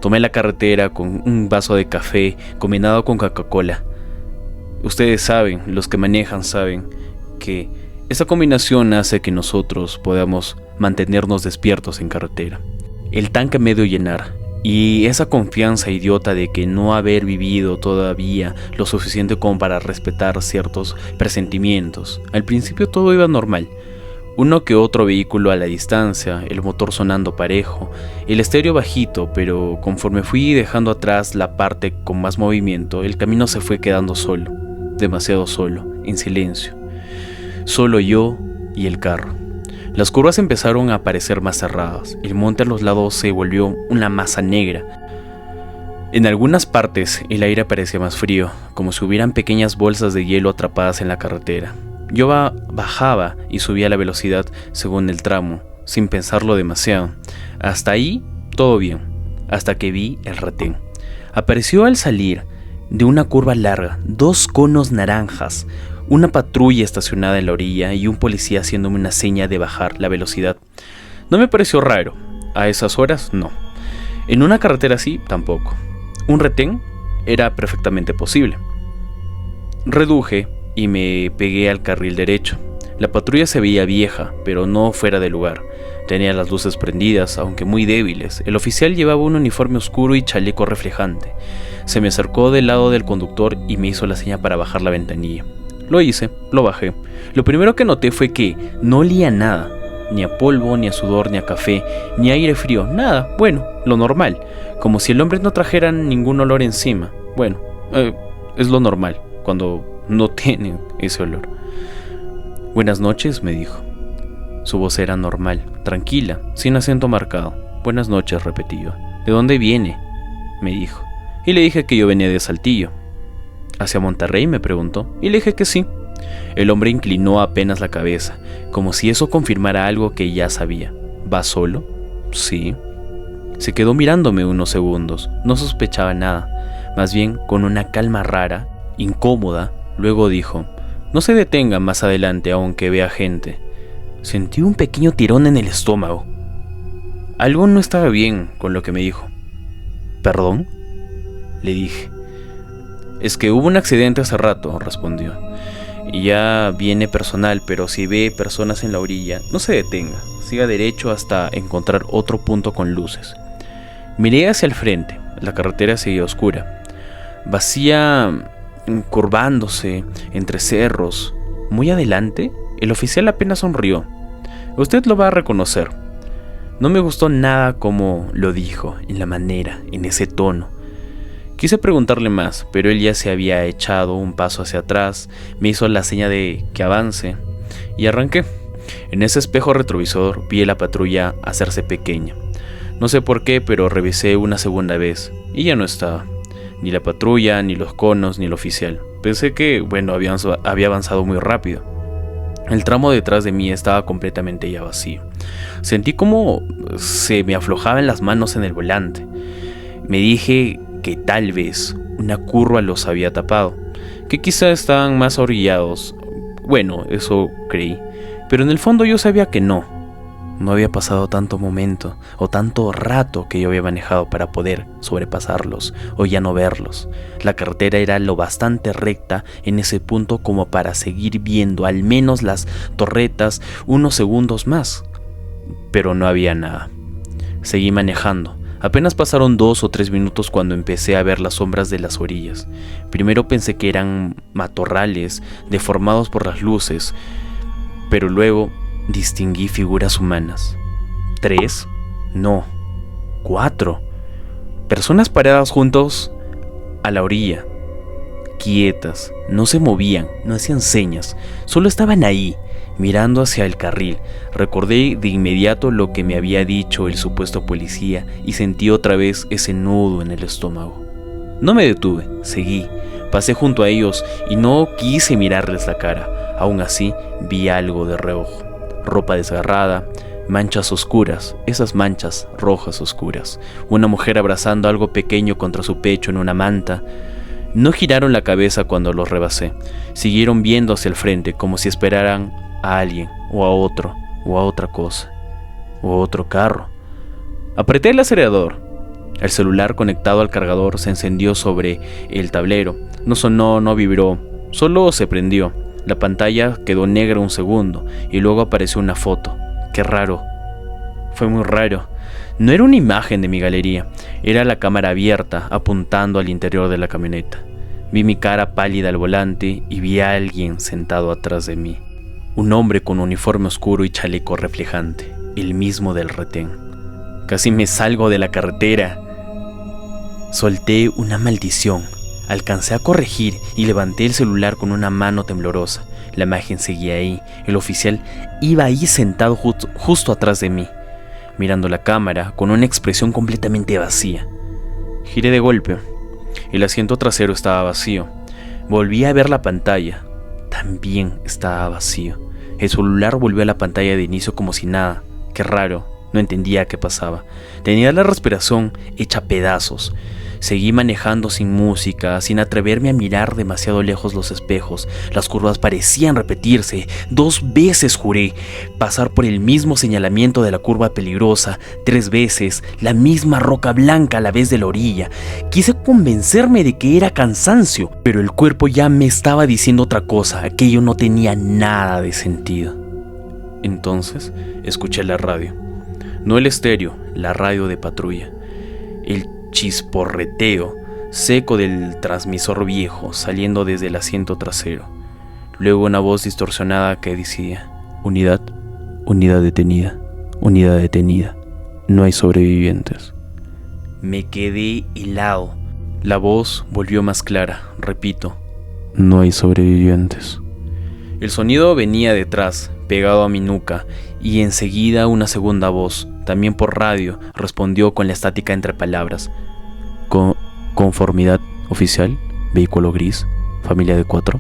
Tomé la carretera con un vaso de café combinado con Coca-Cola. Ustedes saben, los que manejan saben, que esa combinación hace que nosotros podamos mantenernos despiertos en carretera. El tanque medio llenar, y esa confianza idiota de que no haber vivido todavía lo suficiente como para respetar ciertos presentimientos. Al principio todo iba normal. Uno que otro vehículo a la distancia, el motor sonando parejo, el estéreo bajito, pero conforme fui dejando atrás la parte con más movimiento, el camino se fue quedando solo, demasiado solo, en silencio. Solo yo y el carro. Las curvas empezaron a parecer más cerradas. El monte a los lados se volvió una masa negra. En algunas partes el aire parecía más frío, como si hubieran pequeñas bolsas de hielo atrapadas en la carretera. Yo bajaba y subía la velocidad según el tramo, sin pensarlo demasiado. Hasta ahí, todo bien, hasta que vi el retén. Apareció al salir de una curva larga, 2 conos naranjas, una patrulla estacionada en la orilla y un policía haciéndome una seña de bajar la velocidad. No me pareció raro, a esas horas no. En una carretera así, tampoco. Un retén era perfectamente posible. Reduje y me pegué al carril derecho. La patrulla se veía vieja, pero no fuera de lugar. Tenía las luces prendidas, aunque muy débiles. El oficial llevaba un uniforme oscuro y chaleco reflejante. Se me acercó del lado del conductor y me hizo la seña para bajar la ventanilla. Lo hice, lo bajé. Lo primero que noté fue que no olía nada. Ni a polvo, ni a sudor, ni a café, ni a aire frío. Nada, bueno, lo normal. Como si el hombre no trajera ningún olor encima. Bueno, es lo normal cuando no tienen ese olor. Buenas noches, me dijo. Su voz era normal, tranquila, sin acento marcado. Buenas noches, repetí yo. ¿De dónde viene?, me dijo. Y le dije que yo venía de Saltillo. ¿Hacia Monterrey?, me preguntó. Y le dije que sí. El hombre inclinó apenas la cabeza, como si eso confirmara algo que ya sabía. ¿Va solo? Sí. Se quedó mirándome unos segundos. No sospechaba nada. Más bien, con una calma rara, incómoda, luego dijo: no se detenga más adelante aunque vea gente. Sentí un pequeño tirón en el estómago. Algo no estaba bien con lo que me dijo. ¿Perdón?, le dije. Es que hubo un accidente hace rato, respondió. Y ya viene personal, pero si ve personas en la orilla, no se detenga. Siga derecho hasta encontrar otro punto con luces. Miré hacia el frente. La carretera seguía oscura, vacía, curvándose entre cerros. Muy adelante, el oficial apenas sonrió. Usted lo va a reconocer. No me gustó nada como lo dijo, en la manera, en ese tono. Quise preguntarle más, pero él ya se había echado un paso hacia atrás, me hizo la seña de que avance y arranqué. En ese espejo retrovisor vi a la patrulla hacerse pequeña. No sé por qué, pero revisé una segunda vez y ya no estaba. Ni la patrulla, ni los conos, ni el oficial. Pensé que, había avanzado muy rápido. El tramo detrás de mí estaba completamente ya vacío. Sentí como se me aflojaban las manos en el volante. Me dije que tal vez una curva los había tapado, que quizá estaban más orillados. Bueno, eso creí, pero en el fondo yo sabía que no. No había pasado tanto momento o tanto rato que yo había manejado para poder sobrepasarlos o ya no verlos. La carretera era lo bastante recta en ese punto como para seguir viendo al menos las torretas unos segundos más, pero no había nada. Seguí manejando. Apenas pasaron 2 o 3 minutos cuando empecé a ver las sombras de las orillas. Primero pensé que eran matorrales deformados por las luces, pero luego distinguí figuras humanas. 3, no, 4. Personas paradas juntos a la orilla, quietas, no se movían, no hacían señas, solo estaban ahí, mirando hacia el carril. Recordé de inmediato lo que me había dicho el supuesto policía y sentí otra vez ese nudo en el estómago. No me detuve, seguí, pasé junto a ellos y no quise mirarles la cara. Aún así, vi algo de reojo. Ropa desgarrada, manchas oscuras, esas manchas rojas oscuras. Una mujer abrazando algo pequeño contra su pecho en una manta. No giraron la cabeza cuando los rebasé. Siguieron viendo hacia el frente como si esperaran a alguien, o a otro, o a otra cosa, o a otro carro. Apreté el acelerador. El celular conectado al cargador se encendió sobre el tablero. No sonó, no vibró, solo se prendió. La pantalla quedó negra un segundo y luego apareció una foto. Qué raro. Fue muy raro. No era una imagen de mi galería, era la cámara abierta apuntando al interior de la camioneta. Vi mi cara pálida al volante y vi a alguien sentado atrás de mí. Un hombre con uniforme oscuro y chaleco reflejante, el mismo del retén. Casi me salgo de la carretera. Solté una maldición. Alcancé a corregir y levanté el celular con una mano temblorosa. La imagen seguía ahí. El oficial iba ahí sentado justo atrás de mí, mirando la cámara con una expresión completamente vacía. Giré de golpe. El asiento trasero estaba vacío. Volví a ver la pantalla. También estaba vacío. El celular volvió a la pantalla de inicio como si nada. Qué raro, no entendía qué pasaba. Tenía la respiración hecha pedazos. Seguí manejando sin música, sin atreverme a mirar demasiado lejos los espejos. Las curvas parecían repetirse. 2 veces juré pasar por el mismo señalamiento de la curva peligrosa. 3 veces, la misma roca blanca a la vez de la orilla. Quise convencerme de que era cansancio, pero el cuerpo ya me estaba diciendo otra cosa. Aquello no tenía nada de sentido. Entonces, escuché la radio. No el estéreo, la radio de patrulla. El chisporreteo seco del transmisor viejo saliendo desde el asiento trasero. Luego una voz distorsionada que decía: unidad, unidad detenida, unidad detenida, no hay sobrevivientes. Me quedé helado. La voz volvió más clara. Repito: no hay sobrevivientes. El sonido venía detrás, pegado a mi nuca, y enseguida una segunda voz, también por radio, respondió con la estática entre palabras: conformidad oficial, vehículo gris, familia de 4.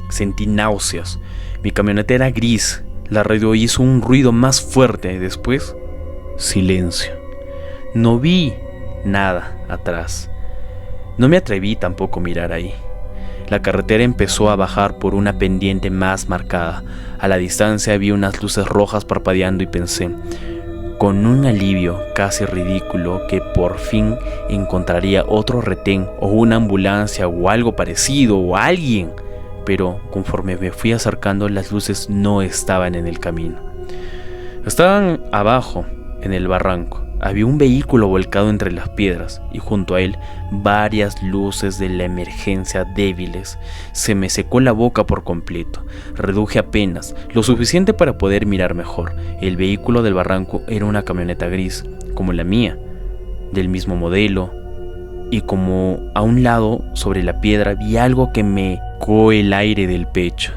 Sentí náuseas. Mi camioneta era gris. La radio hizo un ruido más fuerte. Después, silencio. No vi nada atrás. No me atreví tampoco a mirar ahí. La carretera empezó a bajar por una pendiente más marcada. A la distancia vi unas luces rojas parpadeando y pensé, con un alivio casi ridículo, que por fin encontraría otro retén o una ambulancia o algo parecido o alguien. Pero conforme me fui acercando, las luces no estaban en el camino. Estaban abajo, en el barranco. Había un vehículo volcado entre las piedras y junto a él varias luces de la emergencia débiles. Se me secó la boca por completo. Reduje apenas, lo suficiente para poder mirar mejor. El vehículo del barranco era una camioneta gris, como la mía, del mismo modelo, y como a un lado, sobre la piedra, vi algo que me sacó el aire del pecho.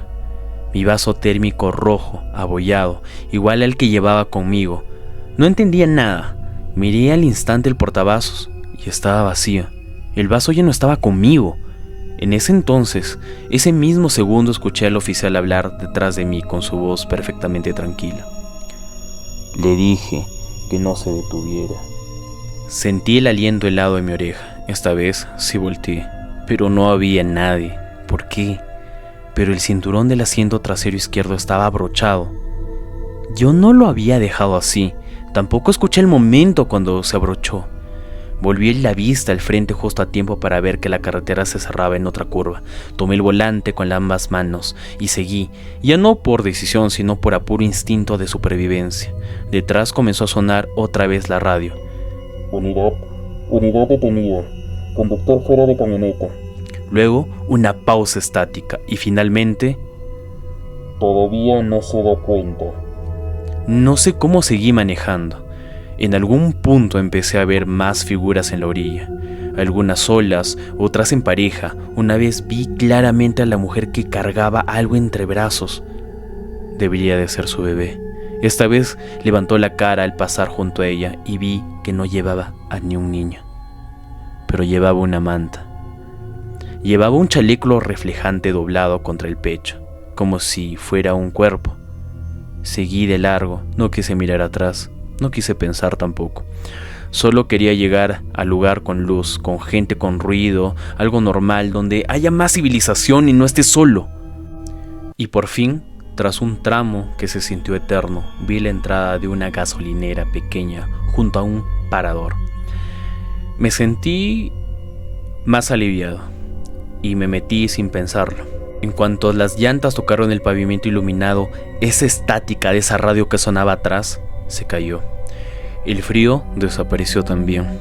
Mi vaso térmico rojo, abollado, igual al que llevaba conmigo. No entendía nada. Miré al instante el portavasos y estaba vacío. El vaso ya no estaba conmigo. En ese entonces, ese mismo segundo, escuché al oficial hablar detrás de mí con su voz perfectamente tranquila. Le dije que no se detuviera. Sentí el aliento helado en mi oreja. Esta vez sí volteé, pero no había nadie. ¿Por qué? Pero el cinturón del asiento trasero izquierdo estaba abrochado. Yo no lo había dejado así. Tampoco escuché el momento cuando se abrochó. Volví la vista al frente justo a tiempo para ver que la carretera se cerraba en otra curva. Tomé el volante con ambas manos y seguí, ya no por decisión sino por apuro instinto de supervivencia. Detrás comenzó a sonar otra vez la radio. Unidad detenida, conductor fuera de camioneta. Luego una pausa estática y finalmente... Todavía no se da cuenta. No sé cómo seguí manejando. En algún punto empecé a ver más figuras en la orilla. Algunas solas, otras en pareja. Una vez vi claramente a la mujer que cargaba algo entre brazos. Debería de ser su bebé. Esta vez levantó la cara al pasar junto a ella y vi que no llevaba a ni un niño. Pero llevaba una manta. Llevaba un chaleco reflejante doblado contra el pecho, como si fuera un cuerpo. Seguí de largo, no quise mirar atrás, no quise pensar tampoco. Solo quería llegar al lugar con luz, con gente, con ruido, algo normal, donde haya más civilización y no esté solo. Y por fin, tras un tramo que se sintió eterno, vi la entrada de una gasolinera pequeña junto a un parador. Me sentí más aliviado y me metí sin pensarlo. En cuanto las llantas tocaron el pavimento iluminado, esa estática de esa radio que sonaba atrás se cayó. El frío desapareció también.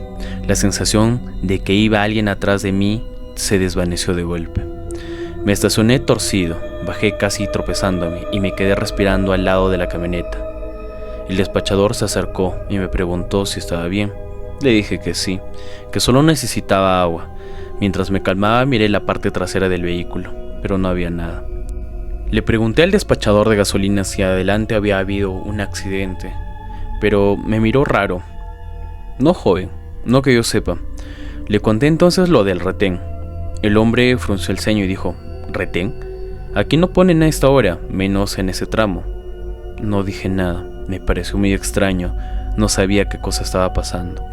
La sensación de que iba alguien atrás de mí se desvaneció de golpe. Me estacioné torcido, bajé casi tropezándome y me quedé respirando al lado de la camioneta. El despachador se acercó y me preguntó si estaba bien. Le dije que sí, que solo necesitaba agua. Mientras me calmaba miré la parte trasera del vehículo, pero no había nada. Le pregunté al despachador de gasolina si adelante había habido un accidente, pero me miró raro. No, joven, no que yo sepa. Le conté entonces lo del retén. El hombre frunció el ceño y dijo: ¿retén? Aquí no ponen a esta hora, menos en ese tramo. No dije nada, me pareció muy extraño, no sabía qué cosa estaba pasando.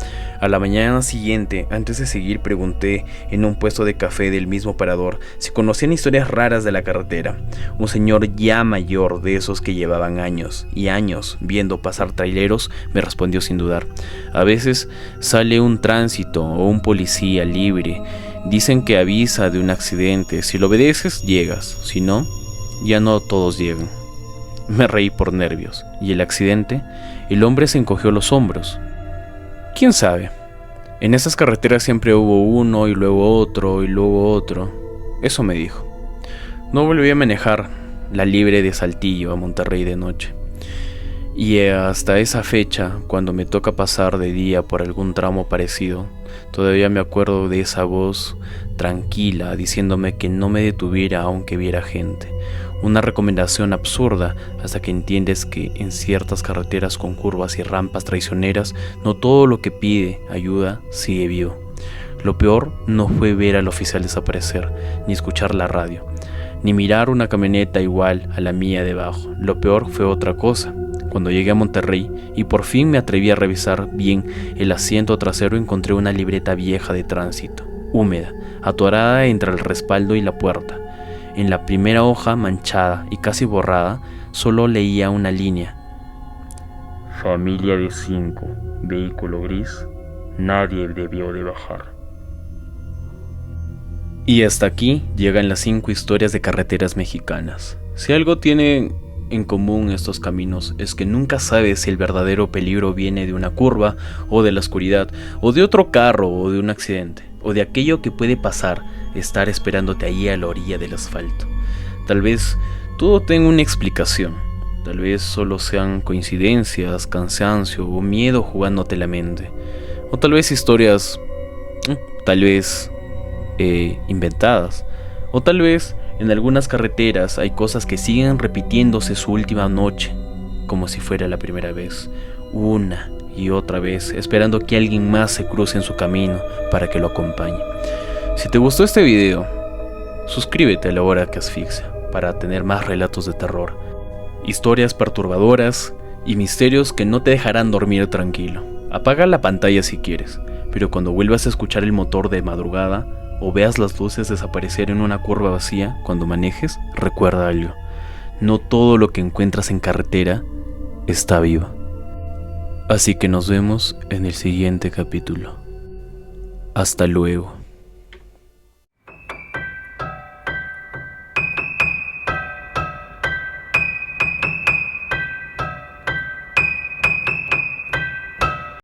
A la mañana siguiente, antes de seguir, pregunté en un puesto de café del mismo parador si conocían historias raras de la carretera. Un señor ya mayor, de esos que llevaban años y años viendo pasar traileros, me respondió sin dudar: a veces sale un tránsito o un policía libre. Dicen que avisa de un accidente. Si lo obedeces, llegas. Si no, ya no todos llegan. Me reí por nervios. ¿Y el accidente? El hombre se encogió los hombros. ¿Quién sabe? En esas carreteras siempre hubo uno y luego otro y luego otro. Eso me dijo. No volví a manejar la libre de Saltillo a Monterrey de noche. Y hasta esa fecha, cuando me toca pasar de día por algún tramo parecido, todavía me acuerdo de esa voz tranquila diciéndome que no me detuviera aunque viera gente. Una recomendación absurda hasta que entiendes que en ciertas carreteras con curvas y rampas traicioneras no todo lo que pide ayuda sigue vivo. Lo peor no fue ver al oficial desaparecer, ni escuchar la radio, ni mirar una camioneta igual a la mía debajo. Lo peor fue otra cosa. Cuando llegué a Monterrey y por fin me atreví a revisar bien el asiento trasero, encontré una libreta vieja de tránsito, húmeda, atorada entre el respaldo y la puerta. En la primera hoja, manchada y casi borrada, solo leía una línea: familia de 5, vehículo gris, nadie debió de bajar. Y hasta aquí llegan las 5 historias de carreteras mexicanas. Si algo tienen en común estos caminos es que nunca sabes si el verdadero peligro viene de una curva o de la oscuridad, o de otro carro o de un accidente, o de aquello que puede pasar, estar esperándote ahí a la orilla del asfalto. Tal vez todo tenga una explicación, tal vez solo sean coincidencias, cansancio o miedo jugándote la mente, o tal vez historias, inventadas, o tal vez en algunas carreteras hay cosas que siguen repitiéndose su última noche, como si fuera la primera vez, una y otra vez, esperando que alguien más se cruce en su camino para que lo acompañe. Si te gustó este video, suscríbete a La Hora que Asfixia para tener más relatos de terror, historias perturbadoras y misterios que no te dejarán dormir tranquilo. Apaga la pantalla si quieres, pero cuando vuelvas a escuchar el motor de madrugada o veas las luces desaparecer en una curva vacía cuando manejes, recuerda algo: no todo lo que encuentras en carretera está vivo. Así que nos vemos en el siguiente capítulo. Hasta luego.